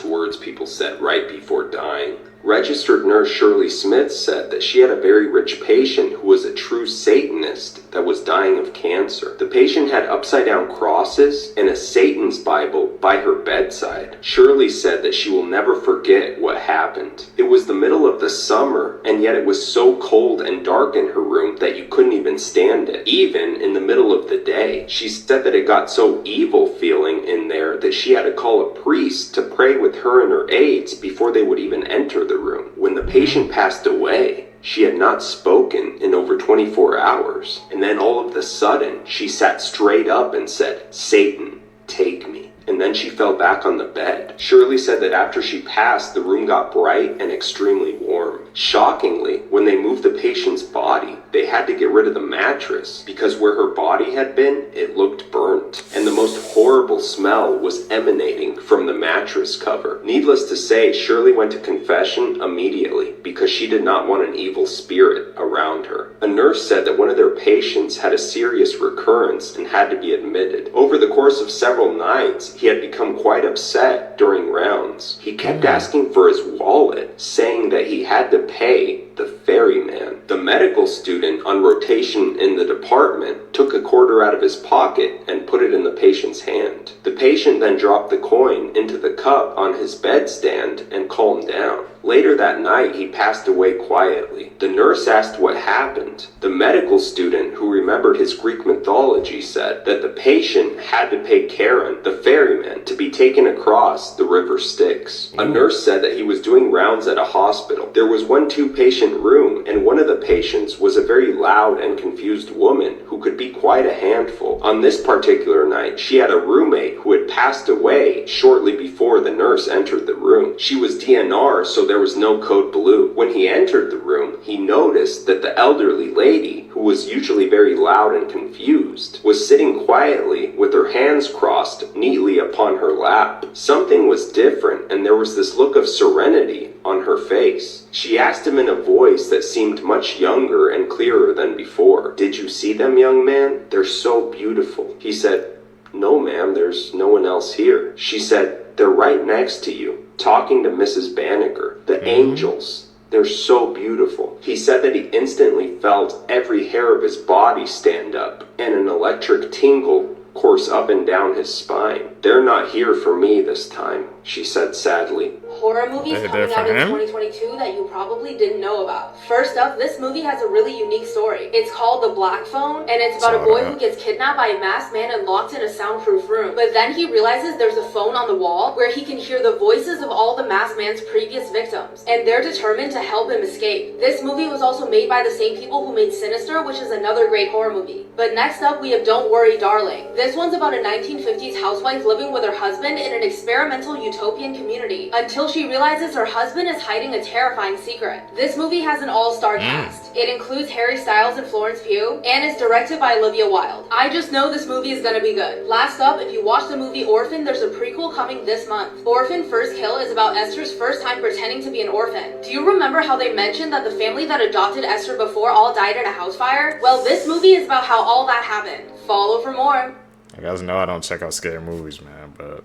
Speaker 19: Words people said right before dying. Registered nurse Shirley Smith said that she had a very rich patient who was a true Satanist that was dying of cancer. The patient had upside-down crosses and a Satan's Bible by her bedside. Shirley said that she will never forget what happened. It was the middle of the summer, and yet it was so cold and dark in her room that you couldn't even stand it, even in the middle of the day. She said that it got so evil feeling in there that she had to call a priest to pray with her and her aides before they would even enter the room. When the patient passed away, she had not spoken in over 24 hours. And then all of a sudden, she sat straight up and said, "Satan, take me." And then she fell back on the bed. Shirley said that after she passed, the room got bright and extremely warm. Shockingly, when they moved the patient's body, they had to get rid of the mattress because where her body had been, it looked burnt. And the most horrible smell was emanating from the mattress cover. Needless to say, Shirley went to confession immediately because she did not want an evil spirit around her. A nurse said that one of their patients had a serious recurrence and had to be admitted. Over the course of several nights, he had become quite upset during rounds. He kept asking for his wallet, saying that he had to pay the ferryman. The medical student on rotation in the department took a quarter out of his pocket and put it in the patient's hand. The patient then dropped the coin into the cup on his bedstand and calmed down. Later that night, he passed away quietly. The nurse asked what happened. The medical student, who remembered his Greek mythology, said that the patient had to pay Charon, the ferryman, to be taken across the river Styx. A nurse said that he was doing rounds at a hospital. There was one two-patient room, and one of the patients was a very loud and confused woman who could be quite a handful. On this particular night, she had a roommate who had passed away shortly before the nurse entered the room. She was DNR, so there was no code blue. When he entered the room, he noticed that the elderly lady, who was usually very loud and confused, was sitting quietly with her hands crossed neatly upon her lap. Something was different, and there was this look of serenity on her face. She asked him in a voice that seemed much younger and clearer than before, "Did you see them, young man? They're so beautiful." He said, "No, ma'am, there's no one else here." She said, "They're right next to you, talking to Mrs. Banneker. The angels. They're so beautiful." He said that he instantly felt every hair of his body stand up, and an electric tingle course up and down his spine. "They're not here for me this time," she said sadly.
Speaker 6: Horror movies coming out in 2022 that you probably didn't know about. First up, this movie has a really unique story. It's called The Black Phone, and it's about a boy who gets kidnapped by a masked man and locked in a soundproof room. But then he realizes there's a phone on the wall where he can hear the voices of all the masked man's previous victims, and they're determined to help him escape. This movie was also made by the same people who made Sinister, which is another great horror movie. But next up, we have Don't Worry, Darling. This one's about a 1950s housewife living with her husband in an experimental utopian community until she realizes her husband is hiding a terrifying secret. This movie has an all-star cast. It includes Harry Styles and Florence Pugh, and is directed by Olivia Wilde. I just know this movie is gonna be good. Last up, if you watch the movie Orphan, there's a prequel coming this month. Orphan First Kill is about Esther's first time pretending to be an orphan. Do you remember how they mentioned that the family that adopted Esther before all died in a house fire? Well, this movie is about how all that happened. Follow for more.
Speaker 2: You guys know I don't check out scary movies, man, but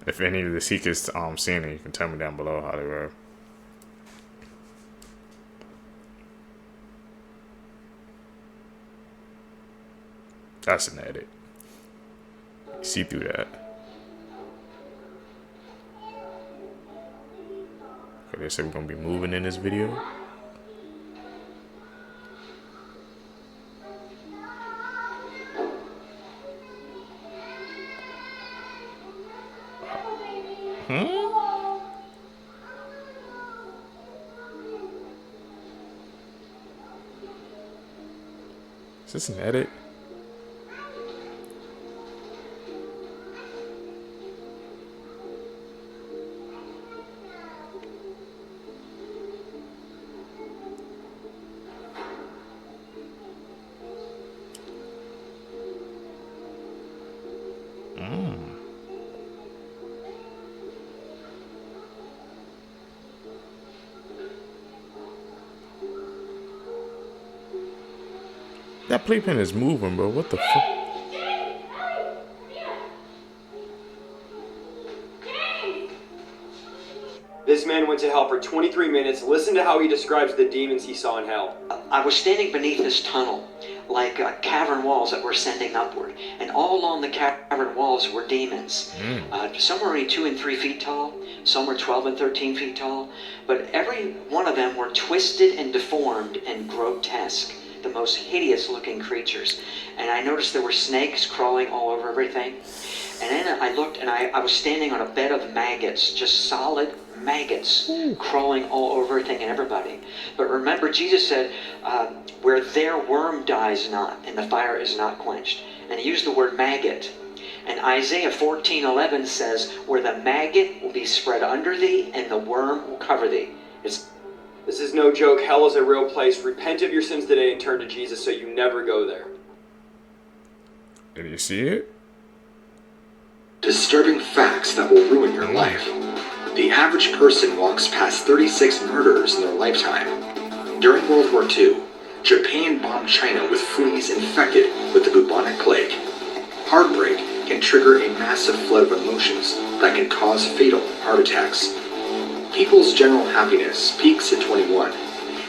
Speaker 2: if any of the seekers seen it, you can tell me down below how they were. That's an edit. You see through that. Okay, they say we're gonna be moving in this video. Is this an edit? that playpen is moving, bro. What the fuck?
Speaker 18: This man went to hell for 23 minutes. Listen to how he describes the demons he saw in hell.
Speaker 1: I was standing beneath this tunnel, like cavern walls that were sending upward. And all along the cavern walls were demons. Some were only 2 and 3 feet tall. Some were 12 and 13 feet tall. But every one of them were twisted and deformed and grotesque. The most hideous looking creatures. And I noticed there were snakes crawling all over everything. And then I looked and I was standing on a bed of maggots, just solid maggots crawling all over everything and everybody. But remember, Jesus said, where their worm dies not and the fire is not quenched. And he used the word maggot. And Isaiah 14:11 says, where the maggot will be spread under thee and the worm will cover thee.
Speaker 18: This is no joke. Hell is a real place. Repent of your sins today and turn to Jesus so you never go there.
Speaker 2: Did you see it?
Speaker 8: Disturbing facts that will ruin your life. The average person walks past 36 murders in their lifetime. During World War II, Japan bombed China with fleas infected with the bubonic plague. Heartbreak can trigger a massive flood of emotions that can cause fatal heart attacks. People's general happiness peaks at 21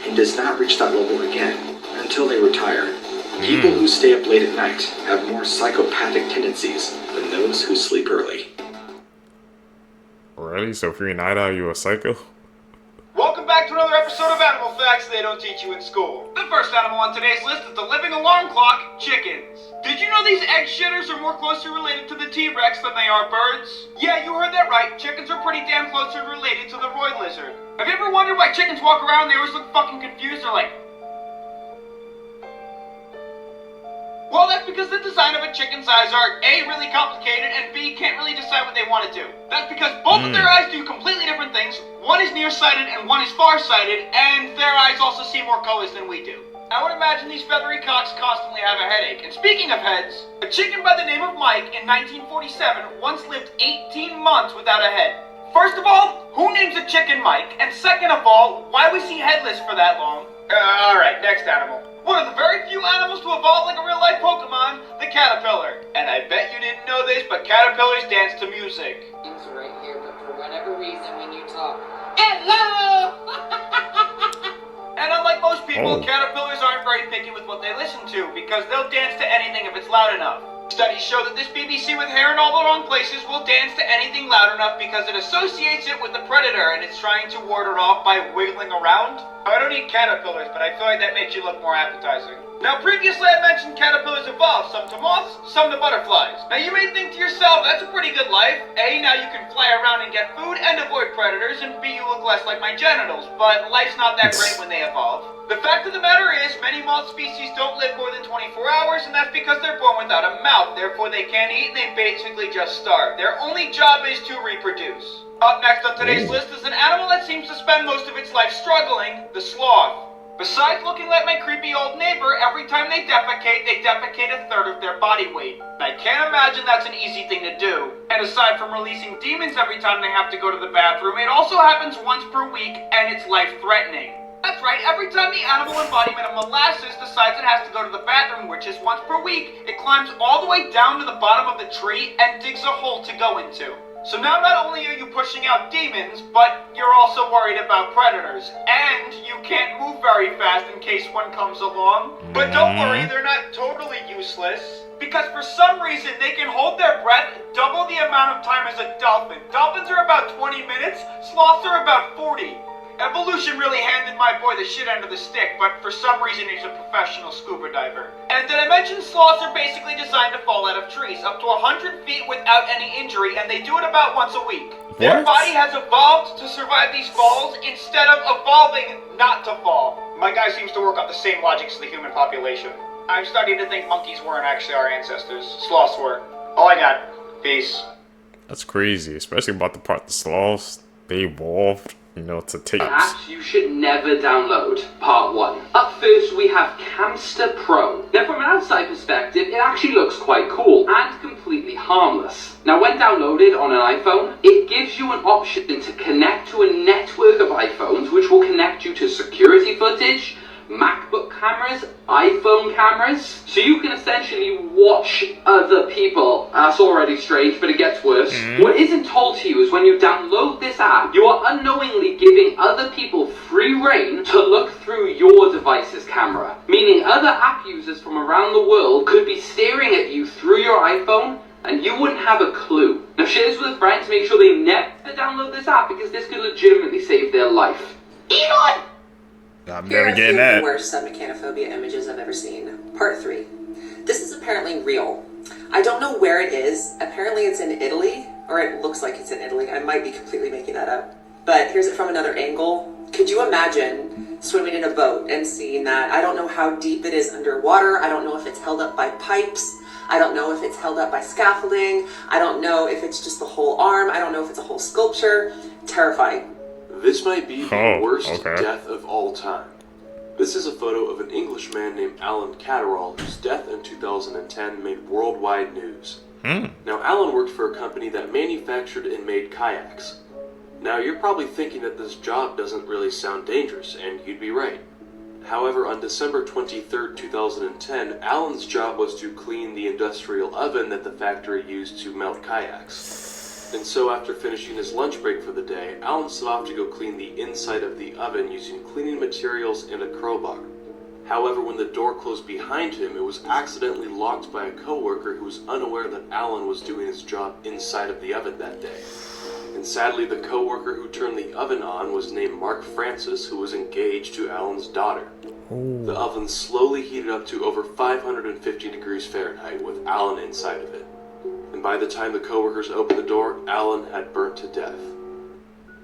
Speaker 8: and does not reach that level again until they retire. People who stay up late at night have more psychopathic tendencies than those who sleep early.
Speaker 2: Really? So if you're a night owl, you're a psycho?
Speaker 9: Welcome back to another episode of Animal Facts They Don't Teach You in School. The first animal on today's list is the living alarm clock, chickens. Did you know these egg shitters are more closely related to the T-Rex than they are birds? Yeah, you heard that right. Chickens are pretty damn closely related to the roid lizard. Have you ever wondered why chickens walk around and they always look fucking confused? They're like... Well, that's because the design of a chicken's eyes are A, really complicated, and B, can't really decide what they want to do. That's because both of their eyes do completely different things. One is nearsighted and one is farsighted, and their eyes also see more colors than we do. I would imagine these feathery cocks constantly have a headache. And speaking of heads, a chicken by the name of Mike in 1947 once lived 18 months without a head. First of all, who names a chicken Mike? And second of all, why was he headless for that long? Alright, next animal. One of the very few animals to evolve like a real-life Pokemon, the caterpillar. And I bet you didn't know this, but caterpillars dance to music.
Speaker 24: Things right here, but for whatever reason, when you talk,
Speaker 9: hello! And unlike most people, caterpillars aren't very picky with what they listen to, because they'll dance to anything if it's loud enough. Studies show that this BBC with hair in all the wrong places will dance to anything loud enough because it associates it with the predator and it's trying to ward it off by wiggling around. I don't eat caterpillars, but I feel like that makes you look more appetizing. Now previously I mentioned caterpillars evolve, some to moths, some to butterflies. Now you may think to yourself, that's a pretty good life. A, now you can fly around and get food and avoid predators, and B, you look less like my genitals. But life's not that great when they evolve. The fact of the matter is, many moth species don't live more than 24 hours, and that's because they're born without a mouth. Therefore they can't eat, and they basically just starve. Their only job is to reproduce. Up next on today's list is an animal that seems to spend most of its life struggling, the sloth. Besides looking like my creepy old neighbor, every time they defecate a third of their body weight. I can't imagine that's an easy thing to do. And aside from releasing demons every time they have to go to the bathroom, it also happens once per week, and it's life-threatening. That's right, every time the animal embodiment of molasses decides it has to go to the bathroom, which is once per week, it climbs all the way down to the bottom of the tree and digs a hole to go into. So now not only are you pushing out demons, but you're also worried about predators. And you can't move very fast in case one comes along. But don't worry, they're not totally useless. Because for some reason, they can hold their breath double the amount of time as a dolphin. Dolphins are about 20 minutes, sloths are about 40. Evolution really handed my boy the shit end of the stick, but for some reason he's a professional scuba diver. And did I mention sloths are basically designed to fall out of trees, up to 100 feet without any injury, and they do it about once a week. Their body has evolved to survive these falls instead of evolving not to fall. My guy seems to work off the same logic as the human population. I'm starting to think monkeys weren't actually our ancestors. Sloths were. All I got. Peace.
Speaker 2: That's crazy, especially about the part the sloths, they evolved, you know, to take.
Speaker 25: Apps you should never download. Part 1. Up first we have Camster Pro. Now from an outside perspective, it actually looks quite cool and completely harmless. Now when downloaded on an iPhone, it gives you an option to connect to a network of iPhones which will connect you to security footage, MacBook cameras, iPhone cameras, so you can essentially watch other people. That's already strange, but it gets worse. What isn't told to you is when you download this app, you are unknowingly giving other people free reign to look through your device's camera, meaning other app users from around the world could be staring at you through your iPhone and you wouldn't have a clue. Now share this with friends, make sure they never download this app because this could legitimately save their life. Elon!
Speaker 2: I'm
Speaker 3: Here
Speaker 2: never
Speaker 3: are
Speaker 2: getting
Speaker 3: the
Speaker 2: that.
Speaker 3: worst submechanophobia images I've ever seen. Part 3. This is apparently real. I don't know where it is. Apparently it's in Italy, or it looks like it's in Italy. I might be completely making that up. But here's it from another angle. Could you imagine swimming in a boat and seeing that? I don't know how deep it is underwater. I don't know if it's held up by pipes. I don't know if it's held up by scaffolding. I don't know if it's just the whole arm. I don't know if it's a whole sculpture. Terrifying.
Speaker 19: This might be the worst death of all time. This is a photo of an Englishman named Alan Catterall, whose death in 2010 made worldwide news. Now, Alan worked for a company that manufactured and made kayaks. Now, you're probably thinking that this job doesn't really sound dangerous, and you'd be right. However, on December 23rd, 2010, Alan's job was to clean the industrial oven that the factory used to melt kayaks. And so after finishing his lunch break for the day, Alan set off to go clean the inside of the oven using cleaning materials and a crowbar. However, when the door closed behind him, it was accidentally locked by a coworker who was unaware that Alan was doing his job inside of the oven that day. And sadly, the coworker who turned the oven on was named Mark Francis, who was engaged to Alan's daughter. The oven slowly heated up to over 550 degrees Fahrenheit with Alan inside of it. And by the time the coworkers opened the door, Alan had burnt to death.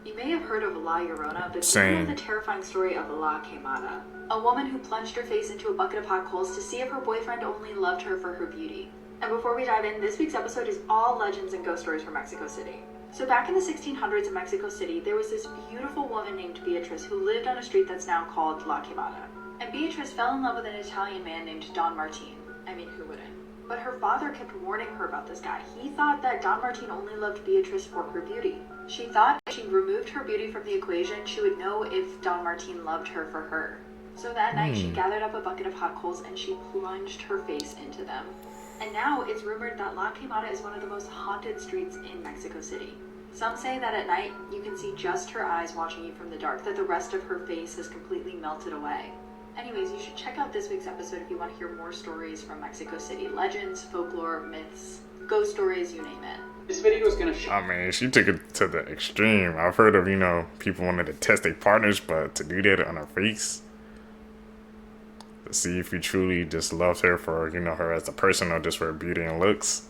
Speaker 16: You may have heard of La Llorona, but do you know the terrifying story of La Quemada? A woman who plunged her face into a bucket of hot coals to see if her boyfriend only loved her for her beauty. And before we dive in, this week's episode is all legends and ghost stories from Mexico City. So back in the 1600s in Mexico City, there was this beautiful woman named Beatrice who lived on a street that's now called La Quemada. And Beatrice fell in love with an Italian man named Don Martin. I mean, who wouldn't? But her father kept warning her about this guy. He thought that Don Martin only loved Beatrice for her beauty. She thought if she removed her beauty from the equation, she would know if Don Martin loved her for her. So that night, she gathered up a bucket of hot coals and she plunged her face into them. And now it's rumored that La Quemada is one of the most haunted streets in Mexico City. Some say that at night, you can see just her eyes watching you from the dark, that the rest of her face has completely melted away. Anyways, you should check out this week's episode if you want to hear more stories from Mexico City. Legends, folklore, myths, ghost stories, you name it. This video is going to show...
Speaker 2: I mean, she took it to the extreme. I've heard of, people wanted to test their partners, but to do that on her face, to see if you truly just loved her for, her as a person or just for her beauty and looks.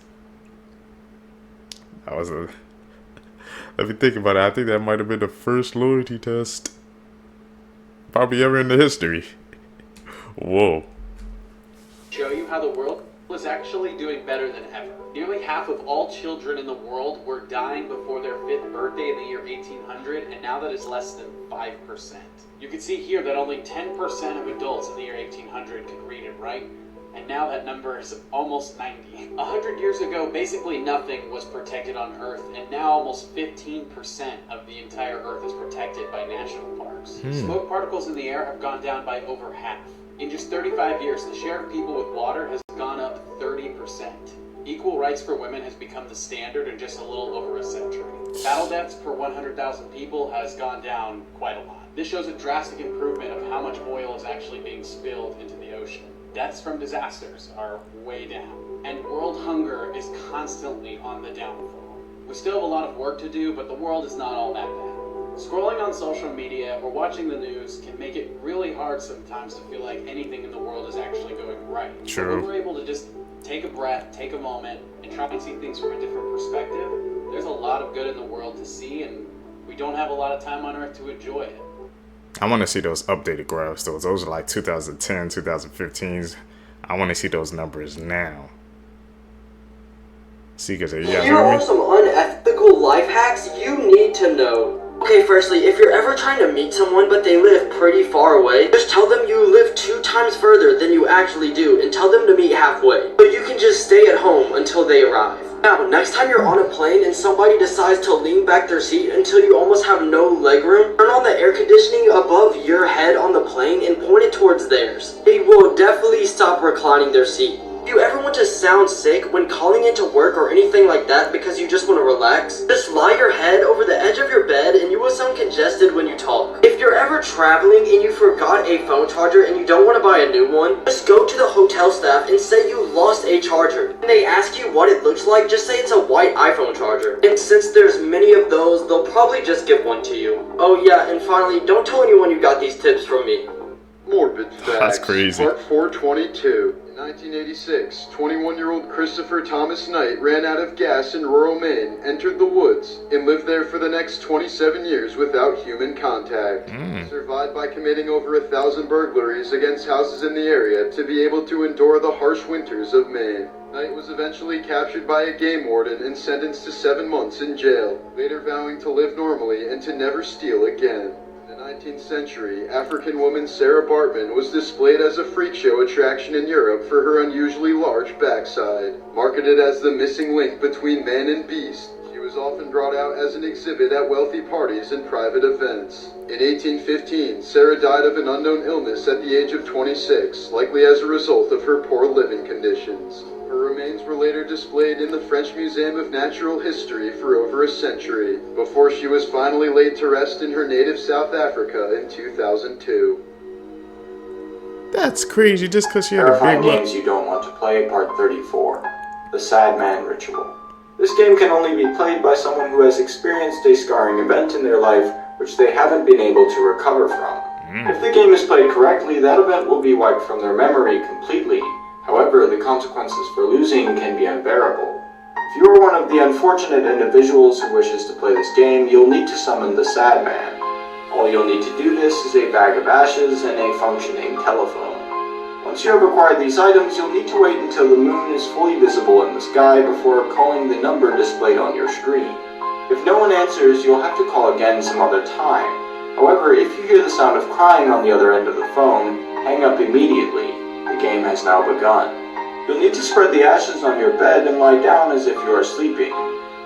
Speaker 2: That was a... Let me think about it. I think that might have been the first loyalty test probably ever in the history. Whoa.
Speaker 7: Show you how the world was actually doing better than ever. Nearly half of all children in the world were dying before their 5th birthday in the year 1800, and now that is less than 5%. You can see here that only 10% of adults in the year 1800 could read and write, and now that number is almost 90. 100 years ago, basically nothing was protected on Earth, and now almost 15% of the entire Earth is protected by national parks. Smoke particles in the air have gone down by over half. In just 35 years, the share of people with water has gone up 30%. Equal rights for women has become the standard in just a little over a century. Battle deaths per 100,000 people has gone down quite a lot. This shows a drastic improvement of how much oil is actually being spilled into the ocean. Deaths from disasters are way down. And world hunger is constantly on the downfall. We still have a lot of work to do, but the world is not all that bad. Scrolling on social media or watching the news can make it really hard sometimes to feel like anything in the world is actually going right.
Speaker 2: True.
Speaker 7: But when we're able to just take a breath, take a moment, and try and see things from a different perspective, there's a lot of good in the world to see, and we don't have a lot of time on Earth to enjoy it.
Speaker 2: I want to see those updated graphs. Those are like 2010, 2015s. I want to see those numbers now. See, because
Speaker 18: Here are some unethical life hacks you need to know. Okay, firstly, if you're ever trying to meet someone but they live pretty far away, just tell them you live 2 times further than you actually do and tell them to meet halfway. But you can just stay at home until they arrive. Now, next time you're on a plane and somebody decides to lean back their seat until you almost have no legroom, turn on the air conditioning above your head on the plane and point it towards theirs. It will definitely stop reclining their seat. If you ever want to sound sick when calling into work or anything like that because you just want to relax, just lie your head over the edge of your bed and you will sound congested when you talk. If you're ever traveling and you forgot a phone charger and you don't want to buy a new one, just go to the hotel staff and say you lost a charger. When they ask you what it looks like, just say it's a white iPhone charger. And since there's many of those, they'll probably just give one to you. Oh yeah, and finally, don't tell anyone you got these tips from me.
Speaker 21: Morbid Facts.
Speaker 2: That's crazy.
Speaker 21: Part 422. In 1986, 21-year-old Christopher Thomas Knight ran out of gas in rural Maine, entered the woods, and lived there for the next 27 years without human contact. He survived by committing over 1,000 burglaries against houses in the area to be able to endure the harsh winters of Maine. Knight was eventually captured by a game warden and sentenced to 7 months in jail, later vowing to live normally and to never steal again. In the 19th century, African woman Sarah Bartman was displayed as a freak show attraction in Europe for her unusually large backside. Marketed as the missing link between man and beast, she was often brought out as an exhibit at wealthy parties and private events. In 1815, Sarah died of an unknown illness at the age of 26, likely as a result of her poor living conditions. Her remains were later displayed in the French Museum of Natural History for over a century, before she was finally laid to rest in her native South Africa in 2002.
Speaker 2: That's crazy, just because she had a
Speaker 11: Horrifying
Speaker 2: big
Speaker 11: games you don't want to play, part 34. The Sad Man Ritual. This game can only be played by someone who has experienced a scarring event in their life which they haven't been able to recover from. If the game is played correctly, that event will be wiped from their memory completely. However, the consequences for losing can be unbearable. If you are one of the unfortunate individuals who wishes to play this game, you'll need to summon the Sad Man. All you'll need to do this is a bag of ashes and a functioning telephone. Once you have acquired these items, you'll need to wait until the moon is fully visible in the sky before calling the number displayed on your screen. If no one answers, you'll have to call again some other time. However, if you hear the sound of crying on the other end of the phone, hang up immediately. The game has now begun. You'll need to spread the ashes on your bed and lie down as if you are sleeping.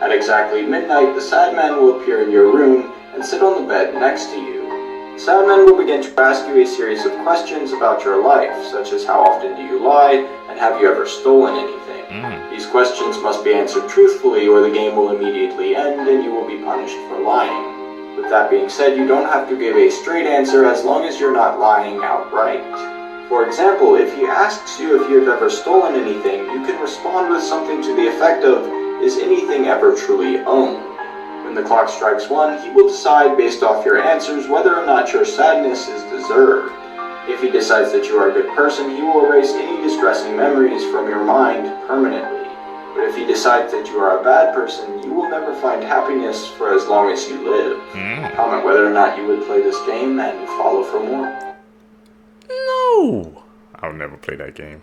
Speaker 11: At exactly midnight, the Sad Man will appear in your room and sit on the bed next to you. The Sad Man will begin to ask you a series of questions about your life, such as how often do you lie, and have you ever stolen anything. These questions must be answered truthfully or the game will immediately end and you will be punished for lying. With that being said, you don't have to give a straight answer as long as you're not lying outright. For example, if he asks you if you have ever stolen anything, you can respond with something to the effect of, "Is anything ever truly owned?" When the clock strikes 1, he will decide based off your answers whether or not your sadness is deserved. If he decides that you are a good person, he will erase any distressing memories from your mind permanently. But if he decides that you are a bad person, you will never find happiness for as long as you live. Comment whether or not you would play this game and follow for more.
Speaker 2: No! I'll never play that game.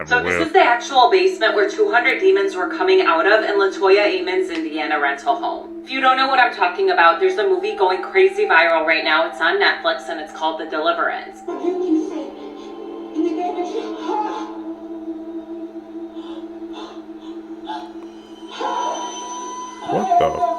Speaker 12: So this is the actual basement where 200 demons were coming out of in LaToya Amon's Indiana rental home. If you don't know what I'm talking about, there's a movie going crazy viral right now. It's on Netflix and it's called The Deliverance.
Speaker 2: What the?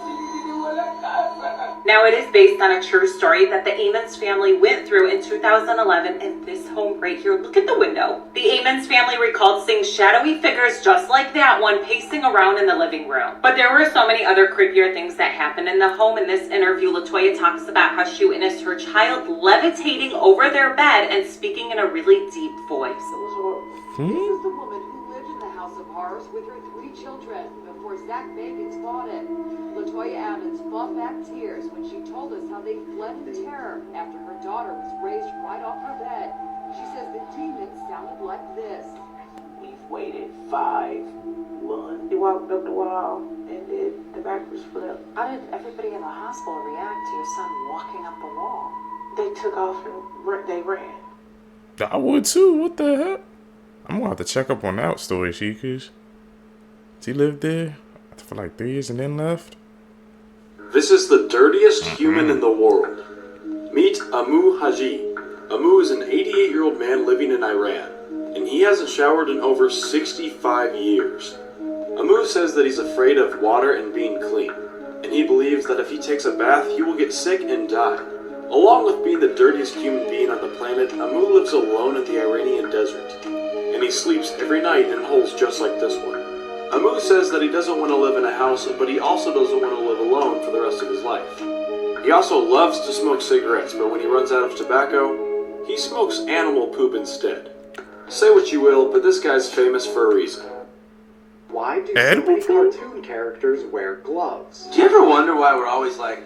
Speaker 12: Now it is based on a true story that the Amons family went through in 2011 in this home right here. Look at the window. The Amons family recalled seeing shadowy figures just like that one pacing around in the living room. But there were so many other creepier things that happened in the home. In this interview, LaToya talks about how she witnessed her child levitating over their bed and speaking in a really deep voice.
Speaker 13: This is the woman who lived in the house of horrors with her 3 children before Zach Bagans bought it. LaToya Ammons fought back tears when she told us how they fled in terror after her daughter was raised right off her bed. She says the demons sounded like this.
Speaker 14: We've waited 5 months. He walked up the wall and the back was flipped.
Speaker 15: How did everybody in the hospital react to your son walking up the wall?
Speaker 14: They took off and they ran.
Speaker 2: I would too. What the heck? I'm gonna have to check up on that story, Sheikers. He lived there for like 3 years and then left.
Speaker 19: This is the dirtiest human in the world. Meet Amu Haji. Amu is an 88-year-old man living in Iran, and he hasn't showered in over 65 years. Amu says that he's afraid of water and being clean, and he believes that if he takes a bath, he will get sick and die. Along with being the dirtiest human being on the planet, Amu lives alone in the Iranian desert, and he sleeps every night in holes just like this one. Amu says that he doesn't want to live in a house, but he also doesn't want to live alone for the rest of his life. He also loves to smoke cigarettes, but when he runs out of tobacco, he smokes animal poop instead. Say what you will, but this guy's famous for a reason.
Speaker 4: Why do so many cartoon characters wear gloves?
Speaker 5: Do you ever wonder why we're always like,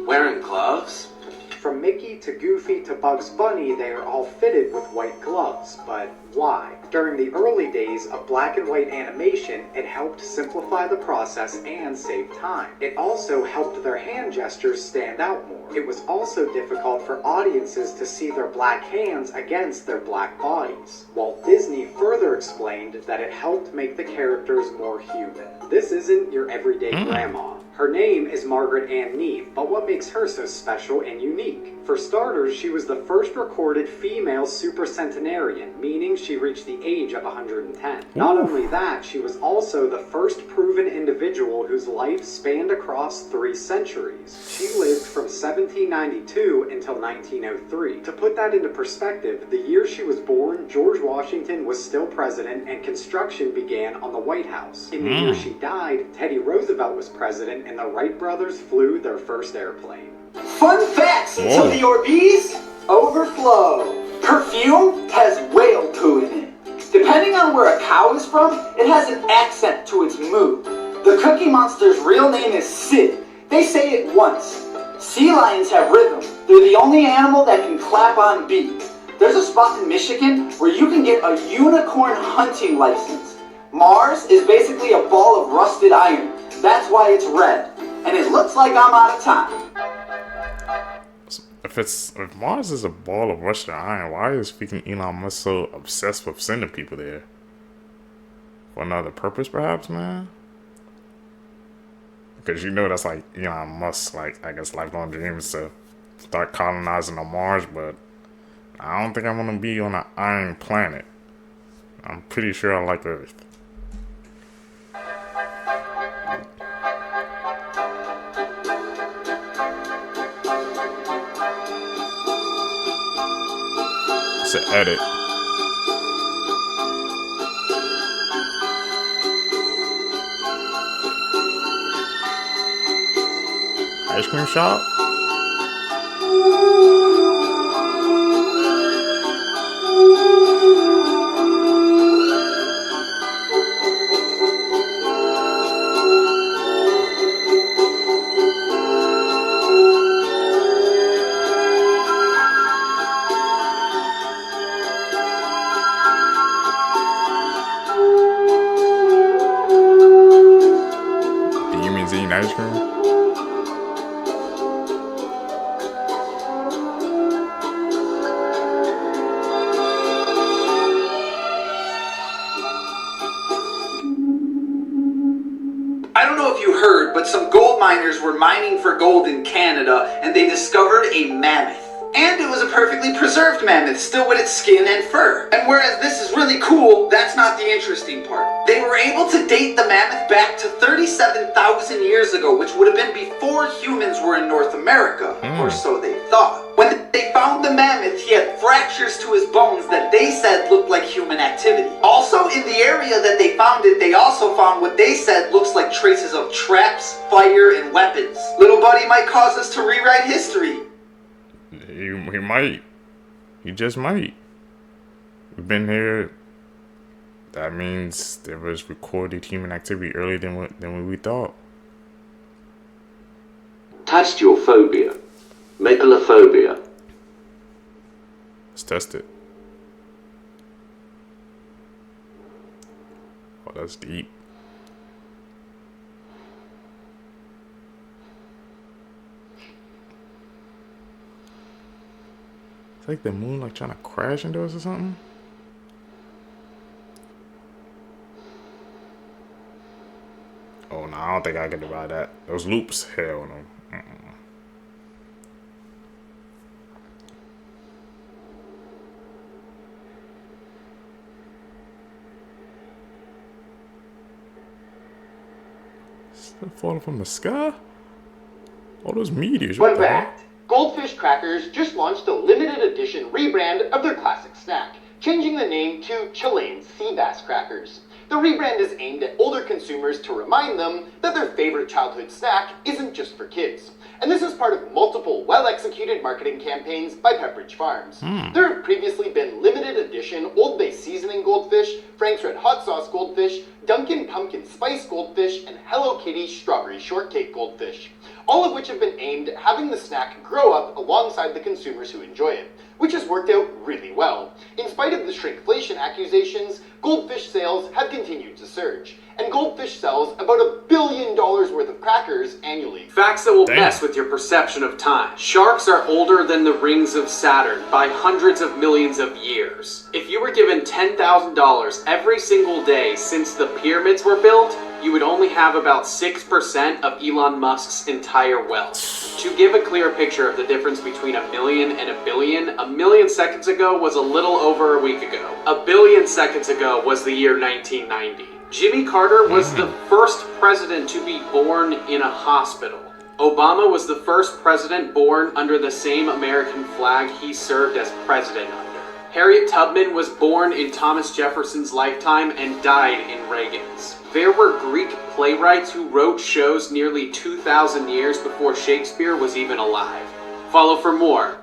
Speaker 5: wearing gloves?
Speaker 4: From Mickey to Goofy to Bugs Bunny, they are all fitted with white gloves, but why? During the early days of black and white animation, it helped simplify the process and save time. It also helped their hand gestures stand out more. It was also difficult for audiences to see their black hands against their black bodies. Walt Disney further explained that it helped make the characters more human. This isn't your everyday grandma. Her name is Margaret Ann Neave, but what makes her so special and unique? For starters, she was the first recorded female super centenarian, meaning she reached the age of 110. Not only that, she was also the first proven individual whose life spanned across 3 centuries. She lived from 1792 until 1903. To put that into perspective, the year she was born, George Washington was still president and construction began on the White House. In the year she died, Teddy Roosevelt was president and the Wright brothers flew their first airplane.
Speaker 10: Fun facts until the Orbeez overflow. Perfume has whale poo in it. Depending on where a cow is from, it has an accent to its moo. The Cookie Monster's real name is Sid. They say it once. Sea lions have rhythm. They're the only animal that can clap on beat. There's a spot in Michigan where you can get a unicorn hunting license. Mars is basically a ball of rusted iron. That's why it's red. And it looks like I'm out of time.
Speaker 2: If Mars is a ball of rusted iron, why is freaking Elon Musk so obsessed with sending people there? For another purpose, perhaps, man? Because you know that's like Elon Musk's, like, I guess, lifelong dream is to start colonizing on Mars, but I don't think I want to be on an iron planet. I'm pretty sure I like Earth. To edit. Ice cream shop? Ice cream?
Speaker 10: I don't know if you heard, but some gold miners were mining for gold in Canada and they discovered a mammoth. And it was a perfectly preserved mammoth, still with its skin and fur. And whereas this is really cool, that's not the interesting part. They were able to date the mammoth back to 37,000 years ago, which would have been before humans were in North America, or so they thought. When they found the mammoth, he had fractures to his bones that they said looked like human activity. Also, in the area that they found it, they also found what they said looks like traces of traps, fire, and weapons. Little buddy might cause us to rewrite history.
Speaker 2: He might. He just might. We've been here. That means there was recorded human activity earlier than what we thought.
Speaker 20: Tasteophobia. Megalophobia.
Speaker 2: Let's test it. Oh, that's deep. It's like the moon like trying to crash into us or something. Oh no, I don't think I can divide that. Those loops, hell no. Falling from the sky? All those meteors.
Speaker 1: Fun fact, Goldfish crackers just launched a limited edition rebrand of their classic snack, changing the name to Chilean sea bass crackers. The rebrand is aimed at older consumers to remind them that their favorite childhood snack isn't just for kids. And this is part of multiple well-executed marketing campaigns by Pepperidge Farms. There have previously been limited edition Old Bay seasoning goldfish, Frank's Red Hot Sauce goldfish, Dunkin' Pumpkin Spice goldfish, and Hello Kitty Strawberry Shortcake goldfish, all of which have been aimed at having the snack grow up alongside the consumers who enjoy it, which has worked out really well. In spite of the shrinkflation accusations, goldfish sales have continued to surge, and Goldfish sells about $1 billion worth of crackers annually.
Speaker 7: Facts that will mess with your perception of time. Sharks are older than the rings of Saturn by hundreds of millions of years. If you were given $10,000 every single day since the pyramids were built, you would only have about 6% of Elon Musk's entire wealth. To give a clear picture of the difference between a million and a billion, a million seconds ago was a little over a week ago. A billion seconds ago was the year 1990. Jimmy Carter was the first president to be born in a hospital. Obama was the first president born under the same American flag he served as president under. Harriet Tubman was born in Thomas Jefferson's lifetime and died in Reagan's. There were Greek playwrights who wrote shows nearly 2,000 years before Shakespeare was even alive. Follow for more.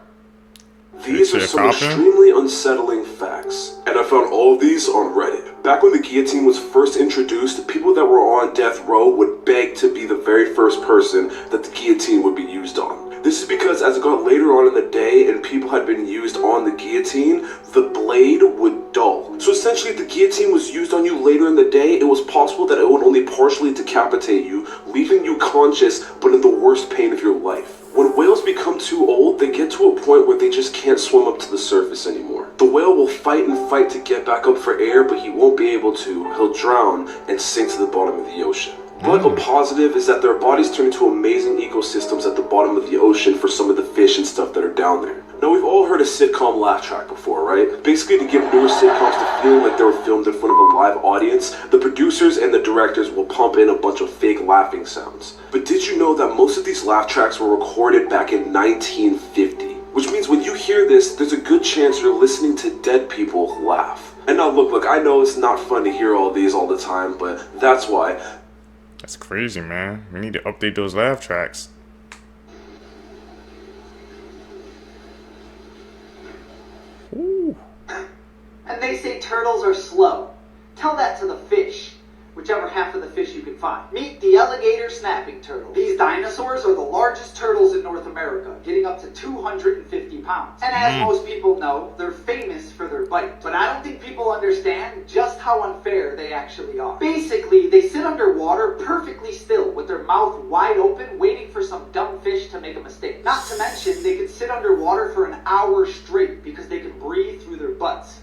Speaker 6: These are some extremely unsettling facts, and I found all of these on Reddit. Back when the guillotine was first introduced, people that were on death row would beg to be the very first person that the guillotine would be used on. This is because as it got later on in the day and people had been used on the guillotine, the blade would dull. So essentially, if the guillotine was used on you later in the day, it was possible that it would only partially decapitate you, leaving you conscious but in the worst pain of your life. When whales become too old, they get to a point where they just can't swim up to the surface anymore. The whale will fight and fight to get back up for air, but he won't be able to. He'll drown and sink to the bottom of the ocean. But a positive is that their bodies turn into amazing ecosystems at the bottom of the ocean for some of the fish and stuff that are down there. Now, we've all heard a sitcom laugh track before, right? Basically, to give newer sitcoms to feel like they were filmed in front of a live audience, the producers and the directors will pump in a bunch of fake laughing sounds. But did you know that most of these laugh tracks were recorded back in 1950? Which means when you hear this, there's a good chance you're listening to dead people laugh. And now look, I know it's not fun to hear all these all the time, but that's why.
Speaker 2: That's crazy, man. We need to update those laugh tracks.
Speaker 1: Ooh. And they say turtles are slow. Tell that to the fish. Whichever half of the fish you can find. Meet the alligator snapping turtle. These dinosaurs are the largest turtles in North America, getting up to 250 pounds. And as most people know, they're famous for their bite. But I don't think people understand just how unfair they actually are. Basically, they sit underwater perfectly still with their mouth wide open, waiting for some dumb fish to make a mistake. Not to mention, they can sit underwater for an hour straight because they can breathe through their butts.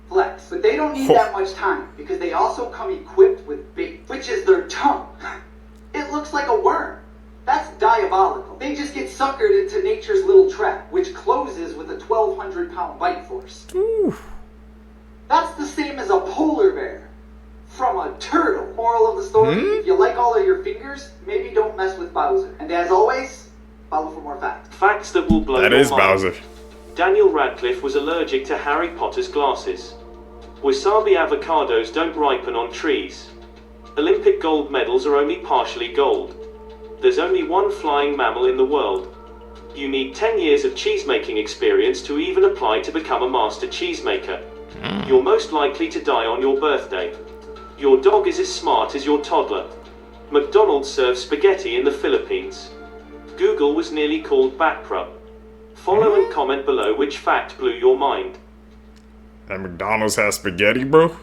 Speaker 1: Flex. But they don't need that much time because they also come equipped with bait, which is their tongue. It looks like a worm. That's diabolical. They just get suckered into nature's little trap, which closes with a 1,200-pound bite force. Oof. That's the same as a polar bear from a turtle. Moral of the story, if you like all of your fingers, maybe don't mess with Bowser. And as always, follow for more facts.
Speaker 17: Facts that will blow your mind.
Speaker 2: That is Bowser.
Speaker 17: Daniel Radcliffe was allergic to Harry Potter's glasses. Wasabi avocados don't ripen on trees. Olympic gold medals are only partially gold. There's only one flying mammal in the world. You need 10 years of cheesemaking experience to even apply to become a master cheesemaker. You're most likely to die on your birthday. Your dog is as smart as your toddler. McDonald's serves spaghetti in the Philippines. Google was nearly called bankrupt. Follow and comment below which fact blew your mind.
Speaker 2: That McDonald's has spaghetti, bro?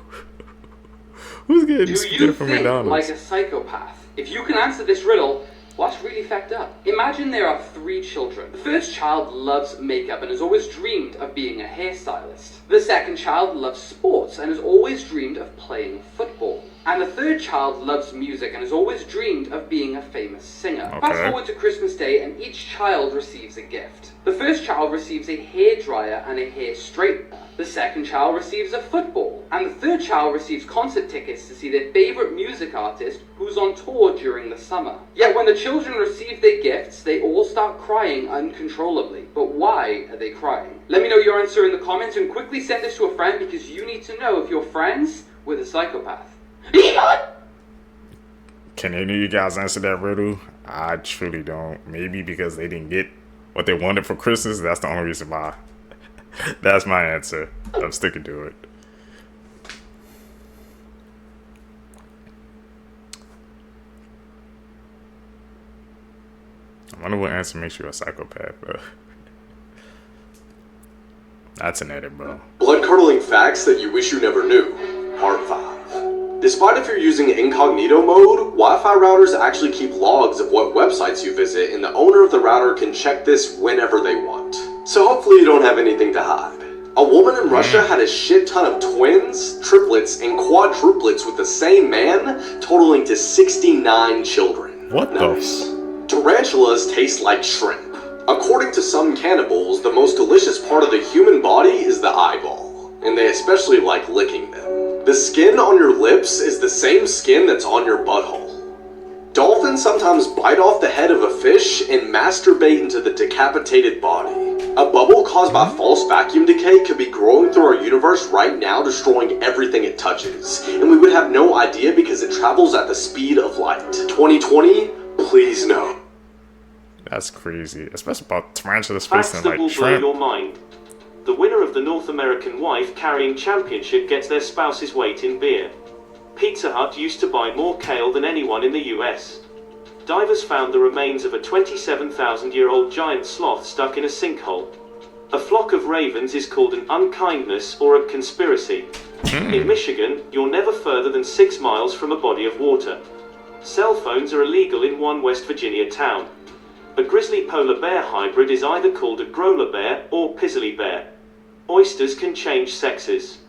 Speaker 2: Who's getting spaghetti from McDonald's?
Speaker 25: Like a psychopath? If you can answer this riddle, what's really fucked up? Imagine there are 3 children. The first child loves makeup and has always dreamed of being a hairstylist. The second child loves sports and has always dreamed of playing football. And the third child loves music and has always dreamed of being a famous singer.
Speaker 2: Okay.
Speaker 25: Fast forward to Christmas Day and each child receives a gift. The first child receives a hairdryer and a hair straightener. The second child receives a football. And the third child receives concert tickets to see their favorite music artist who's on tour during the summer. Yet when the children receive their gifts, they all start crying uncontrollably. But why are they crying? Let me know your answer in the comments and quickly send this to a friend because you need to know if you're friends with a psychopath.
Speaker 2: Can any of you guys answer that riddle? I truly don't. Maybe because they didn't get what they wanted for Christmas. That's the only reason why. That's my answer. I'm sticking to it. I wonder what answer makes you a psychopath, bro. That's an edit, bro.
Speaker 6: Blood-curdling facts that you wish you never knew. Part 5. Despite if you're using incognito mode, Wi-Fi routers actually keep logs of what websites you visit, and the owner of the router can check this whenever they want. So hopefully you don't have anything to hide. A woman in Russia had a shit ton of twins, triplets, and quadruplets with the same man, totaling to 69 children.
Speaker 2: What
Speaker 6: the? Tarantulas taste like shrimp. According to some cannibals, the most delicious part of the human body is the eyeball, and they especially like licking them. The skin on your lips is the same skin that's on your butthole. Dolphins sometimes bite off the head of a fish and masturbate into the decapitated body. A bubble caused by false vacuum decay could be growing through our universe right now, destroying everything it touches, and we would have no idea because it travels at the speed of light. 2020, please no.
Speaker 2: That's crazy, especially about tarantulas
Speaker 17: Facts
Speaker 2: facing
Speaker 17: that will
Speaker 2: like
Speaker 17: blow
Speaker 2: shrimp.
Speaker 17: your mind. The winner of the North American Wife Carrying Championship gets their spouse's weight in beer. Pizza Hut used to buy more kale than anyone in the US. Divers found the remains of a 27,000-year-old giant sloth stuck in a sinkhole. A flock of ravens is called an unkindness or a conspiracy. In Michigan, you're never further than 6 miles from a body of water. Cell phones are illegal in one West Virginia town. A grizzly polar bear hybrid is either called a growler bear or pizzly bear. Oysters can change sexes.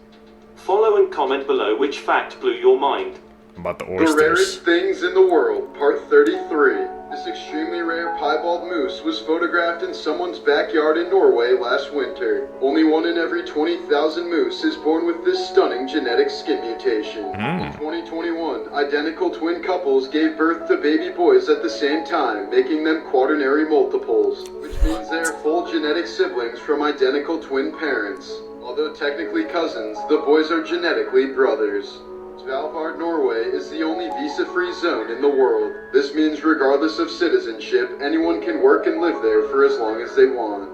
Speaker 17: Follow and comment below which fact blew your mind.
Speaker 2: About the
Speaker 21: The
Speaker 2: oysters.
Speaker 21: rarest things in the world, part 33. This extremely rare piebald moose was photographed in someone's backyard in Norway last winter. Only 1 in every 20,000 moose is born with this stunning genetic skin mutation. In 2021, identical twin couples gave birth to baby boys at the same time, making them quaternary multiples, which means they are full genetic siblings from identical twin parents. Although technically cousins, the boys are genetically brothers. Svalbard, Norway is the only visa-free zone in the world. This means regardless of citizenship, anyone can work and live there for as long as they want.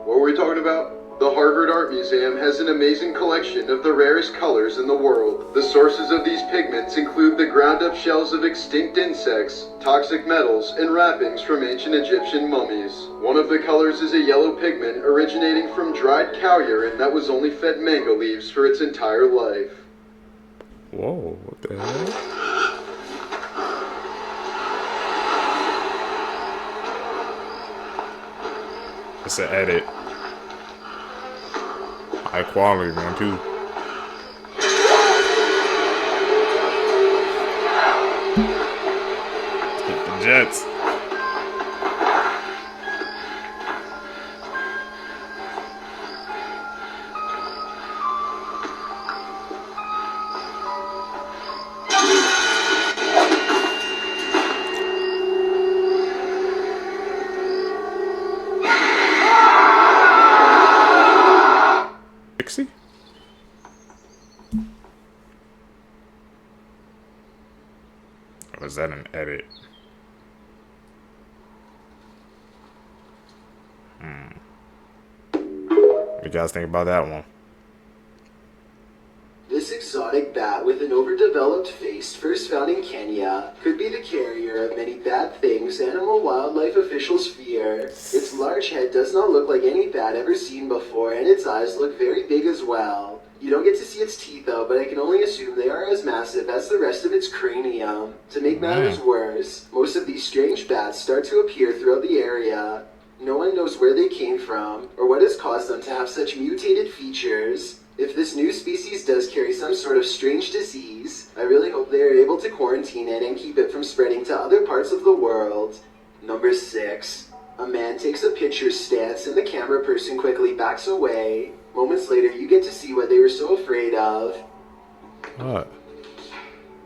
Speaker 21: What were we talking about? The Harvard Art Museum has an amazing collection of the rarest colors in the world. The sources of these pigments include the ground-up shells of extinct insects, toxic metals, and wrappings from ancient Egyptian mummies. One of the colors is a yellow pigment originating from dried cow urine that was only fed mango leaves for its entire life.
Speaker 2: Whoa, what the hell? It's an edit. High quality, man, too. Hit the Jets. Or was that an edit? What you guys think about that one?
Speaker 8: This exotic bat with an overdeveloped face, first found in Kenya, could be the carrier of many bad things animal wildlife officials fear. Its large head does not look like any bat ever seen before, and its eyes look very big as well. You don't get to see its teeth though, but I can only assume they are as massive as the rest of its cranium. To make matters worse, most of these strange bats start to appear throughout the area. No one knows where they came from, or what has caused them to have such mutated features. If this new species does carry some sort of strange disease, I really hope they are able to quarantine it and keep it from spreading to other parts of the world. Number 6. A man takes a picture stance and the camera person quickly backs away. Moments later, you get to see what they were so afraid of.
Speaker 2: What?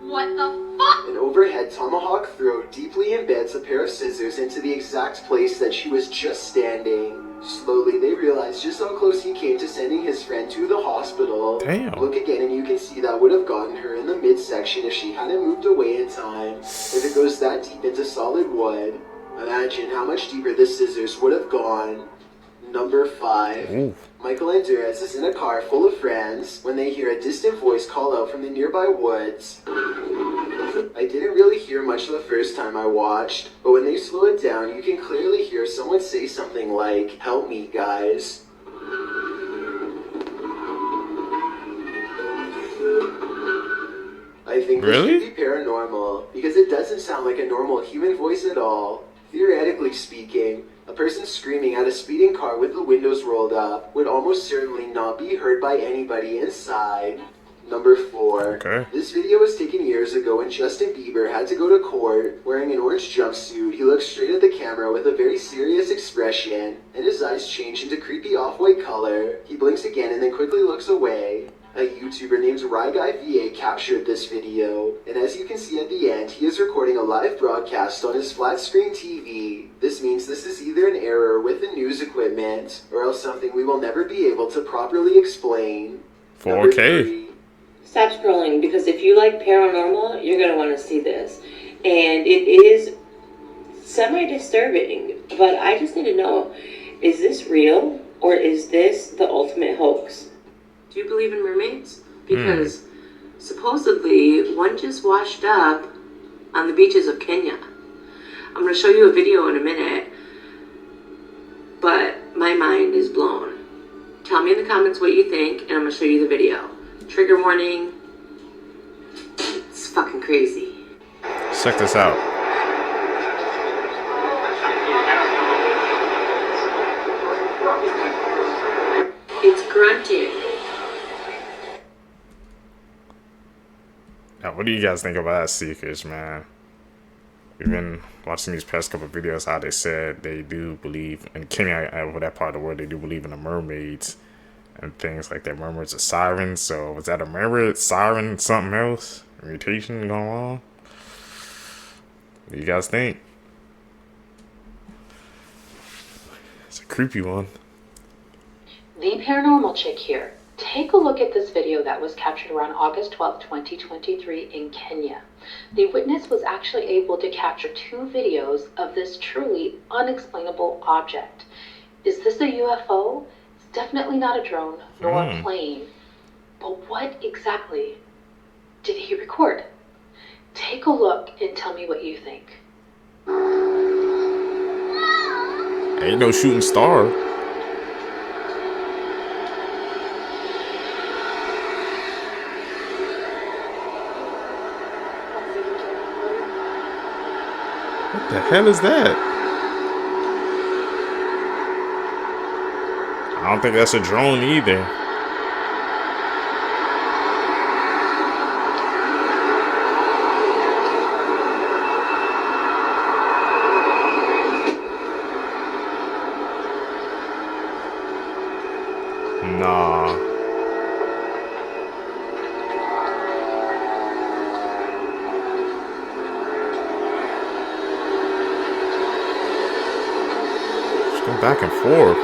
Speaker 15: What the fuck?
Speaker 8: An overhead tomahawk throw deeply embeds a pair of scissors into the exact place that she was just standing. Slowly, they realize just how close he came to sending his friend to the hospital.
Speaker 2: Damn.
Speaker 8: Look again and you can see that would have gotten her in the midsection if she hadn't moved away in time. If it goes that deep into solid wood, imagine how much deeper the scissors would have gone. Number 5.
Speaker 2: Ooh.
Speaker 8: Michael and Durez is in a car full of friends when they hear a distant voice call out from the nearby woods. I didn't really hear much the first time I watched, but when they slow it down, you can clearly hear someone say something like, "Help me, guys." I think
Speaker 2: Really?
Speaker 8: this should be paranormal, because it doesn't sound like a normal human voice at all. Theoretically speaking, a person screaming at a speeding car with the windows rolled up would almost certainly not be heard by anybody inside. Number 4.
Speaker 2: Okay.
Speaker 8: This video was taken years ago when Justin Bieber had to go to court. Wearing an orange jumpsuit, he looks straight at the camera with a very serious expression, and his eyes change into creepy off-white color. He blinks again and then quickly looks away. A YouTuber named RyGuyVA captured this video, and as you can see at the end, he is recording a live broadcast on his flat-screen TV. This means this is either an error with the news equipment, or else something we will never be able to properly explain.
Speaker 2: 4K.
Speaker 3: Stop scrolling, because if you like paranormal, you're going to want to see this. And it is semi-disturbing, but I just need to know, is this real, or is this the ultimate hoax? Do you believe in mermaids? Because supposedly one just washed up on the beaches of Kenya. I'm going to show you a video in a minute, but my mind is blown. Tell me in the comments what you think, and I'm going to show you the video. Trigger warning. It's fucking crazy.
Speaker 2: Check this out.
Speaker 3: It's grunting.
Speaker 2: Now, what do you guys think about Seekers, man? We've been watching these past couple of videos how they said they do believe, in Kenya, over that part of the world, they do believe in the mermaids and things like that. Mermaids are sirens, so was that a mermaid, siren, something else? Mutation going on? What do you guys think? It's a creepy one.
Speaker 15: The paranormal chick here. Take a look at this video that was captured around August 12, 2023 in Kenya. The witness was actually able to capture 2 videos of this truly unexplainable object. Is this a UFO? It's definitely not a drone nor a plane. But what exactly did he record? Take a look and tell me what you think.
Speaker 2: Ain't no shooting star. What the hell is that? I don't think that's a drone either. Nah. Go back and forth.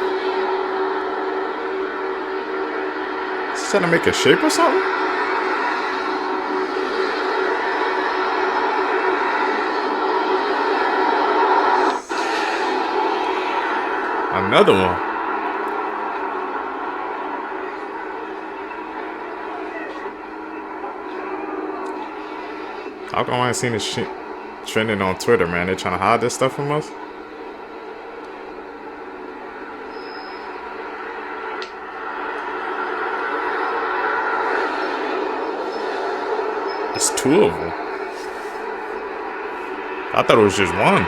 Speaker 2: Is he trying to make a shape or something? Another one. How come I ain't seen this shit trending on Twitter, man? They trying to hide this stuff from us? It's 2 of them. I thought it was just one.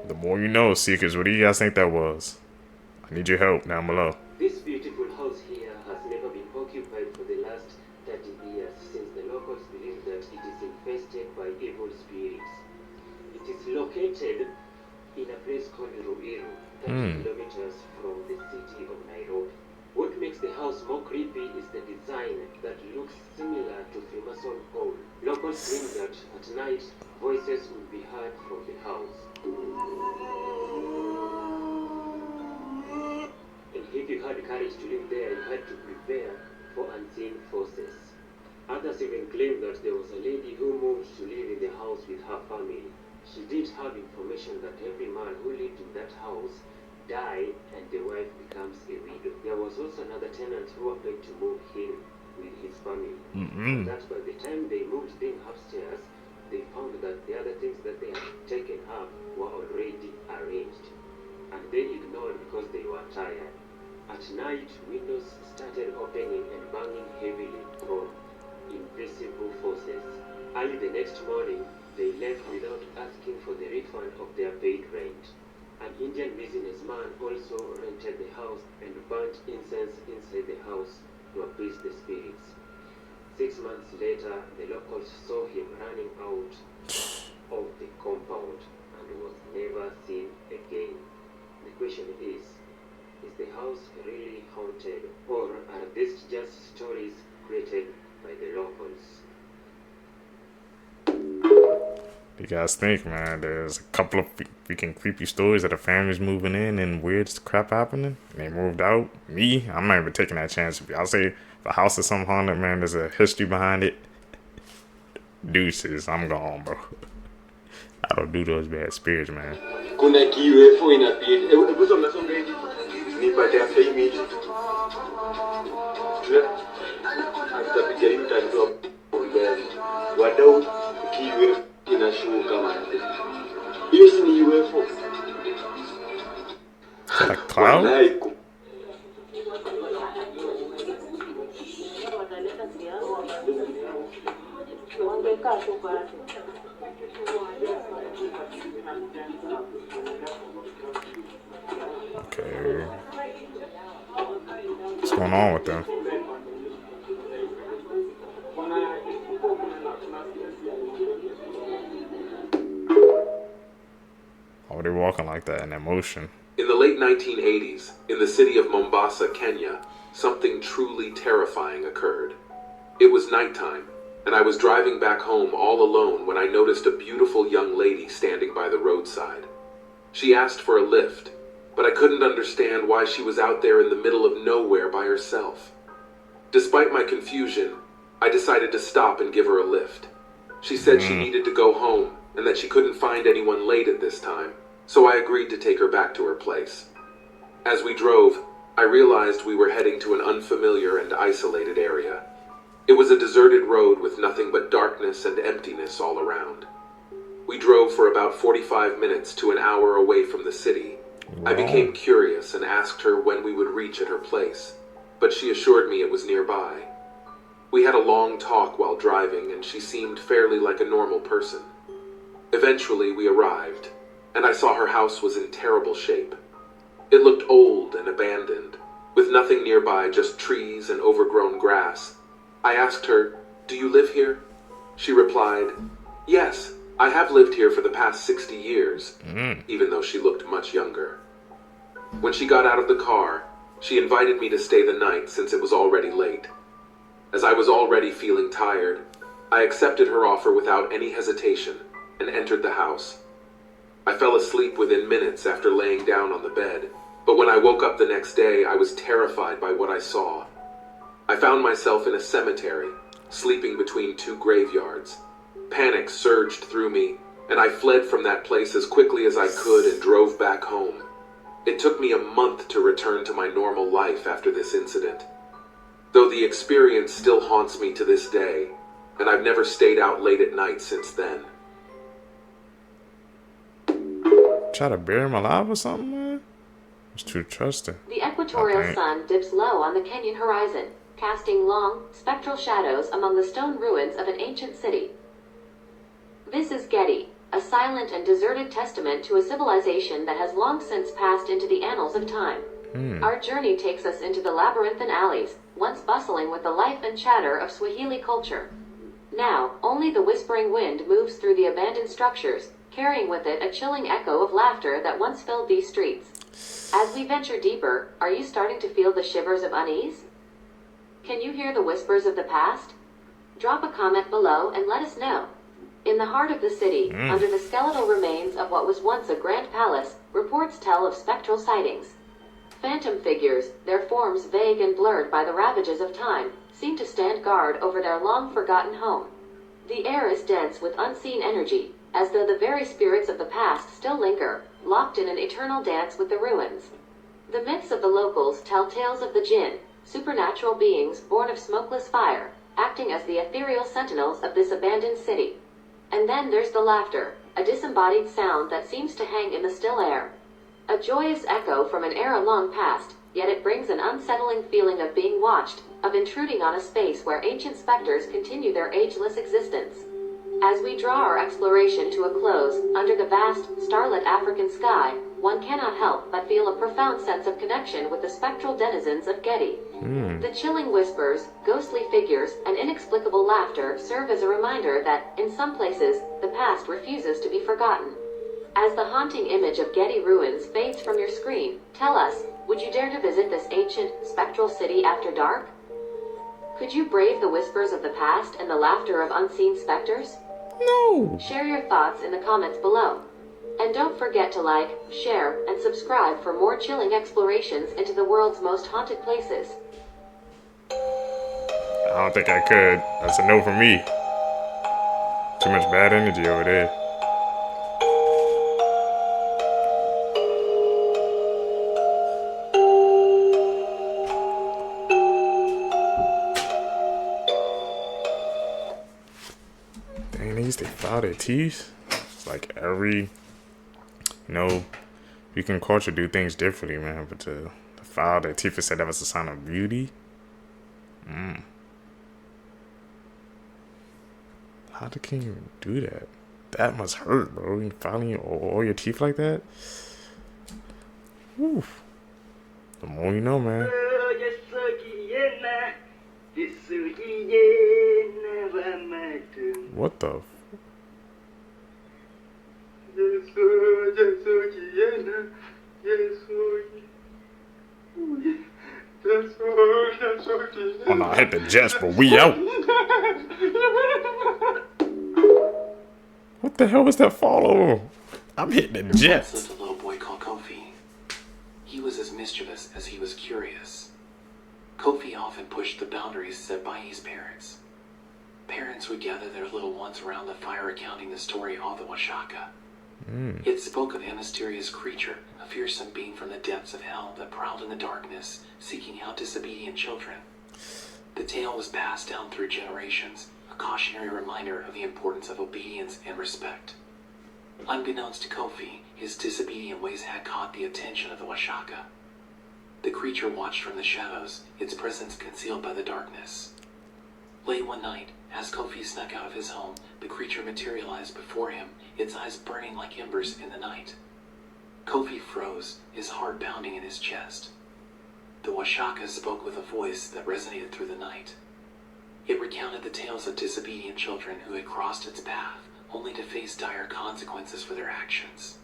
Speaker 2: The more you know, Seekers. What do you guys think that was? I need your help down below.
Speaker 17: This beautiful house here has never been occupied for the last
Speaker 9: 30 years since the locals believe that it is infested by evil spirits. It is located in a place called Ruiru, 30 kilometers from the city of Nairobi. What makes the house more creepy is the design that looks similar to Freemason hole. Locals claim that at night, voices will be heard from the house. And if you had courage to live there, you had to prepare for unseen forces. Others even claim that there was a lady who moved to live in the house with her family. She did have information that every man who lived in that house died and the wife becomes a widow. There was also another tenant who applied to move in with his family. And that by the time they moved in upstairs, they found that the other things that they had taken up were already arranged. And they ignored because they were tired. At night, windows started opening and banging heavily from invisible forces. Early the next morning, they left without asking for the refund of their paid rent. An Indian businessman also rented the house and burnt incense inside the house to appease the spirits. 6 months later, the locals saw him running out of the compound and was never seen again. The question is the house really haunted, or are these just stories created by the locals?
Speaker 2: You guys think, man, there's a couple of freaking creepy stories that a family's moving in and weird crap happening. And they moved out. Me, I'm not even taking that chance. I'll say if a house is something haunted, man, there's a history behind it. Deuces, I'm gone, bro. I don't do those bad spirits, man. Is that a cloud? Okay. What's going on with them? Oh, they're walking like that in emotion.
Speaker 6: In the late 1980s, in the city of Mombasa, Kenya, something truly terrifying occurred. It was nighttime, and I was driving back home all alone when I noticed a beautiful young lady standing by the roadside. She asked for a lift, but I couldn't understand why she was out there in the middle of nowhere by herself. Despite my confusion, I decided to stop and give her a lift. She said she needed to go home and that she couldn't find anyone late at this time, so I agreed to take her back to her place. As we drove, I realized we were heading to an unfamiliar and isolated area. It was a deserted road with nothing but darkness and emptiness all around. We drove for about 45 minutes to an hour away from the city. Wow. I became curious and asked her when we would reach at her place, but she assured me it was nearby. We had a long talk while driving, and she seemed fairly like a normal person. Eventually, we arrived, and I saw her house was in terrible shape. It looked old and abandoned, with nothing nearby, just trees and overgrown grass. I asked her, "Do you live here?" She replied, "Yes, I have lived here for the past 60 years, even though she looked much younger. When she got out of the car, she invited me to stay the night since it was already late. As I was already feeling tired, I accepted her offer without any hesitation and entered the house. I fell asleep within minutes after laying down on the bed, but when I woke up the next day, I was terrified by what I saw. I found myself in a cemetery, sleeping between two graveyards. Panic surged through me, and I fled from that place as quickly as I could and drove back home. It took me a month to return to my normal life after this incident, though the experience still haunts me to this day, and I've never stayed out late at night since then.
Speaker 2: Try to bury him alive or something, man? It's too trusting.
Speaker 16: The equatorial sun dips low on the Kenyan horizon, casting long, spectral shadows among the stone ruins of an ancient city. This is Getty, a silent and deserted testament to a civilization that has long since passed into the annals of time. Our journey takes us into the labyrinthine alleys, once bustling with the life and chatter of Swahili culture. Now, only the whispering wind moves through the abandoned structures, carrying with it a chilling echo of laughter that once filled these streets. As we venture deeper, are you starting to feel the shivers of unease? Can you hear the whispers of the past? Drop a comment below and let us know. In the heart of the city, under the skeletal remains of what was once a grand palace, reports tell of spectral sightings. Phantom figures, their forms vague and blurred by the ravages of time, seem to stand guard over their long-forgotten home. The air is dense with unseen energy, as though the very spirits of the past still linger, locked in an eternal dance with the ruins. The myths of the locals tell tales of the jinn, supernatural beings born of smokeless fire, acting as the ethereal sentinels of this abandoned city. And then there's the laughter, a disembodied sound that seems to hang in the still air. A joyous echo from an era long past, yet it brings an unsettling feeling of being watched, of intruding on a space where ancient specters continue their ageless existence. As we draw our exploration to a close, under the vast, starlit African sky, one cannot help but feel a profound sense of connection with the spectral denizens of Getty. The chilling whispers, ghostly figures, and inexplicable laughter serve as a reminder that, in some places, the past refuses to be forgotten. As the haunting image of Getty ruins fades from your screen, tell us, would you dare to visit this ancient, spectral city after dark? Could you brave the whispers of the past and the laughter of unseen specters?
Speaker 2: No!
Speaker 16: Share your thoughts in the comments below. And don't forget to like, share, and subscribe for more chilling explorations into the world's most haunted places.
Speaker 2: I don't think I could. That's a no for me. Too much bad energy over there. Dang, they file their teeth. It's like every, you can culture do things differently, man. But to file their teeth and say that was a sign of beauty. How can you do that? That must hurt, bro. You filing all your teeth like that? Oof. The more you know, man. What the? Oh no, I hit the jets, but we out. What the hell was that follow? I'm hitting the jets.
Speaker 11: Once lived a little boy called Kofi. He was as mischievous as he was curious. Kofi often pushed the boundaries set by his parents. Parents would gather their little ones around the fire recounting the story of the Washaka. It spoke of a mysterious creature, a fearsome being from the depths of hell that prowled in the darkness, seeking out disobedient children. The tale was passed down through generations, a cautionary reminder of the importance of obedience and respect. Unbeknownst to Kofi, his disobedient ways had caught the attention of the Washaka. The creature watched from the shadows, its presence concealed by the darkness. Late one night, as Kofi snuck out of his home, the creature materialized before him, its eyes burning like embers in the night. Kofi froze, his heart pounding in his chest. The Washaka spoke with a voice that resonated through the night. It recounted the tales of disobedient children who had crossed its path, only to face dire consequences for their actions.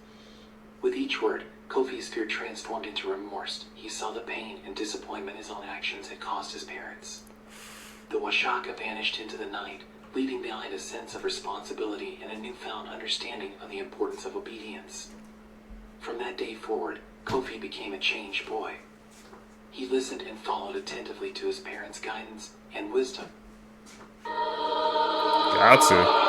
Speaker 11: With each word, Kofi's fear transformed into remorse. He saw the pain and disappointment his own actions had caused his parents. The Washaka vanished into the night, leaving behind a sense of responsibility and a newfound understanding of the importance of obedience. From that day forward, Kofi became a changed boy. He listened and followed attentively to his parents' guidance and wisdom.
Speaker 2: Gotcha.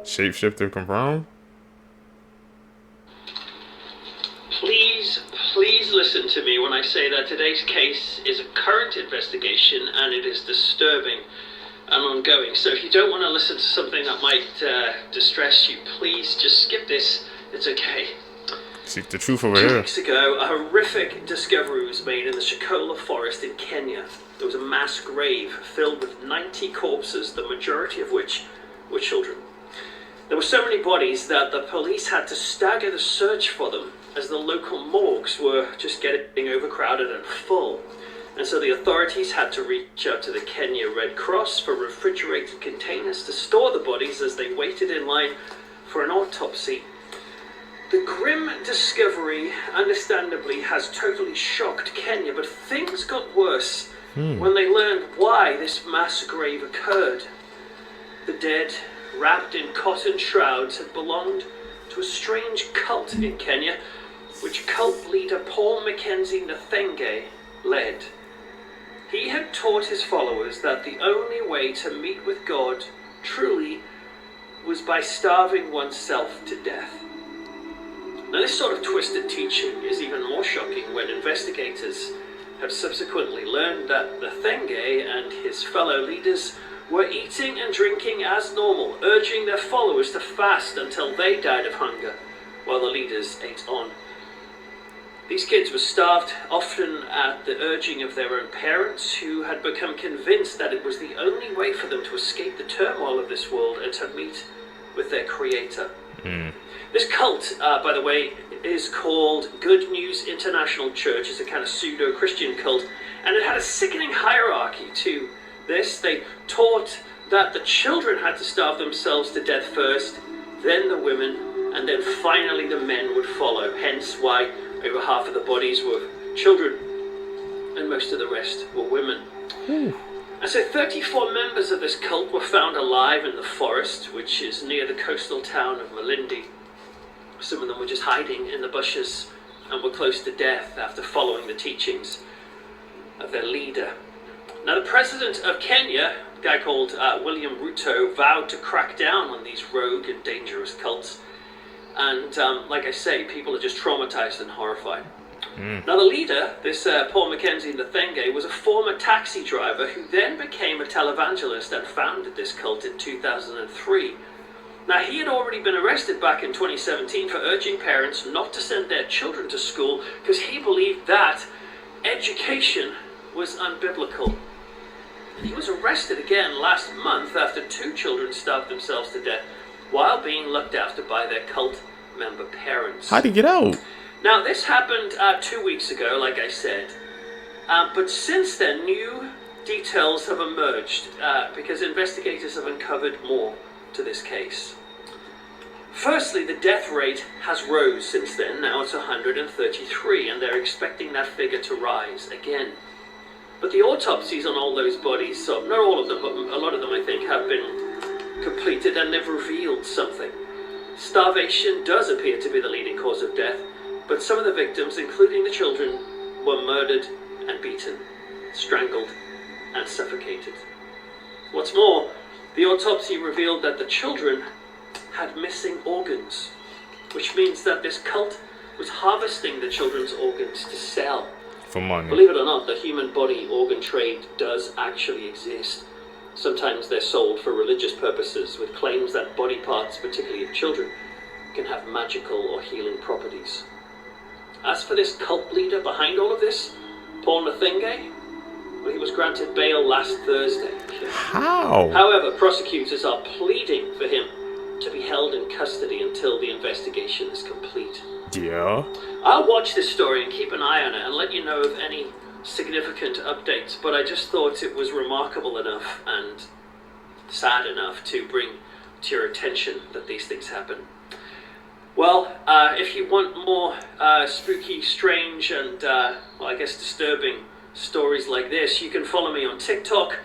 Speaker 2: Shapeshifter confirmed.
Speaker 18: Please listen to me when I say that today's case is a current investigation and it is disturbing and ongoing. So if you don't want to listen to something that might distress you, please just skip this. It's okay.
Speaker 2: Seek the truth over
Speaker 18: 2
Speaker 2: here.
Speaker 18: weeks ago, a horrific discovery was made in the Shakola forest in Kenya. There was a mass grave filled with 90 corpses, the majority of which were children. There were so many bodies that the police had to stagger the search for them, as the local morgues were just getting overcrowded and full. And so the authorities had to reach out to the Kenya Red Cross for refrigerated containers to store the bodies as they waited in line for an autopsy. The grim discovery, understandably, has totally shocked Kenya, but things got worse when they learned why this mass grave occurred. The dead, wrapped in cotton shrouds, had belonged to a strange cult in Kenya, which cult leader Paul Mackenzie Nthenge led. He had taught his followers that the only way to meet with God truly was by starving oneself to death. Now, this sort of twisted teaching is even more shocking when investigators have subsequently learned that Nthenge and his fellow leaders were eating and drinking as normal, urging their followers to fast until they died of hunger, while the leaders ate on. These kids were starved, often at the urging of their own parents, who had become convinced that it was the only way for them to escape the turmoil of this world and to meet with their creator. This cult, by the way, is called Good News International Church. It's a kind of pseudo-Christian cult, and it had a sickening hierarchy to this. They taught that the children had to starve themselves to death first, then the women, and then finally the men would follow, hence why over half of the bodies were children, and most of the rest were women. And so 34 members of this cult were found alive in the forest, which is near the coastal town of Malindi. Some of them were just hiding in the bushes and were close to death after following the teachings of their leader. Now, the president of Kenya, a guy called William Ruto, vowed to crack down on these rogue and dangerous cults. And like I say, people are just traumatized and horrified. Now, the leader, this Paul Mackenzie Nthenge, was a former taxi driver who then became a televangelist and founded this cult in 2003. Now, he had already been arrested back in 2017 for urging parents not to send their children to school because he believed that education was unbiblical. And he was arrested again last month after 2 children starved themselves to death while being looked after by their cult member parents.
Speaker 2: How'd he get out?
Speaker 18: Now, this happened 2 weeks ago, like I said. But since then, new details have emerged because investigators have uncovered more to this case. Firstly, the death rate has rose since then. Now it's 133, and they're expecting that figure to rise again. But the autopsies on all those bodies, so not all of them, but a lot of them I think, have been completed, and they've revealed something. Starvation does appear to be the leading cause of death, but some of the victims, including the children, were murdered and beaten, strangled and suffocated. What's more, the autopsy revealed that the children had missing organs, which means that this cult was harvesting the children's organs to sell.
Speaker 2: For money.
Speaker 18: Believe it or not, the human body organ trade does actually exist. Sometimes they're sold for religious purposes, with claims that body parts, particularly of children, can have magical or healing properties. As for this cult leader behind all of this, Paul Nthenge, well, he was granted bail last Thursday.
Speaker 2: How?
Speaker 18: However, prosecutors are pleading for him to be held in custody until the investigation is complete.
Speaker 2: Yeah.
Speaker 18: I'll watch this story and keep an eye on it and let you know of any significant updates, but I just thought it was remarkable enough and sad enough to bring to your attention that these things happen. Well, if you want more spooky, strange, and, well, I guess disturbing stories like this, you can follow me on TikTok,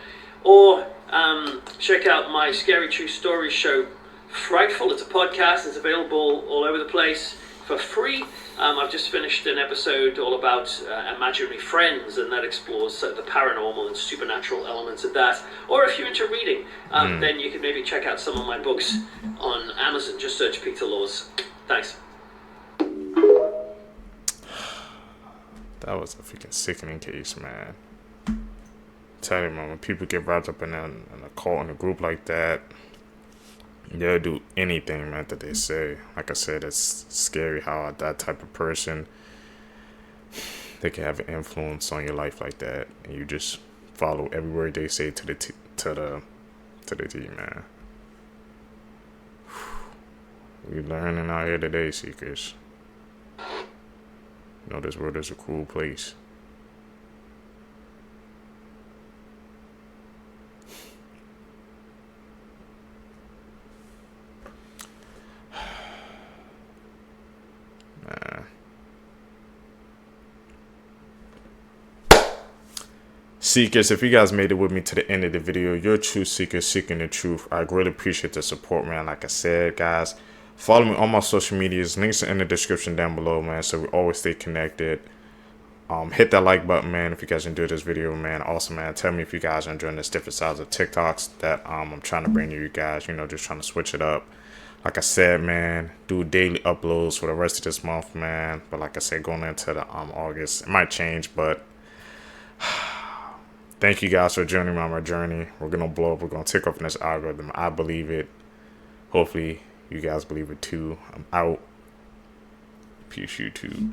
Speaker 18: or check out my Scary True Stories show, Frightful. It's a podcast. It's available all over the place for free. I've just finished an episode all about imaginary friends, and that explores the paranormal and supernatural elements of that. Or if you're into reading, then you can maybe check out some of my books on Amazon. Just search Peter Laws. Thanks.
Speaker 2: That was a freaking sickening case, man. Tell you, man, when people get wrapped up in a cult, in a group like that, They'll do anything, man, that they say. Like I said, it's scary how that type of person, they can have an influence on your life like that, and you just follow every word they say to the T, man. We learning out here today, Seekers. You know, this world is a cruel place. Seekers, if you guys made it with me to the end of the video, you're a true seeker seeking the truth. I greatly appreciate the support, man. Like I said, guys, follow me on my social medias. Links are in the description down below, man, so we always stay connected. Hit that like button, man, if you guys enjoyed this video, man. Also, man, tell me if you guys are enjoying this different styles of Tik Toks that I'm trying to bring to you guys. You know, just trying to switch it up. Like I said, man, do daily uploads for the rest of this month, man. But like I said, going into the August, it might change, but thank you guys for joining me on my journey. We're gonna blow up. We're gonna take off in this algorithm. I believe it. Hopefully, you guys believe it too. I'm out. Peace, YouTube.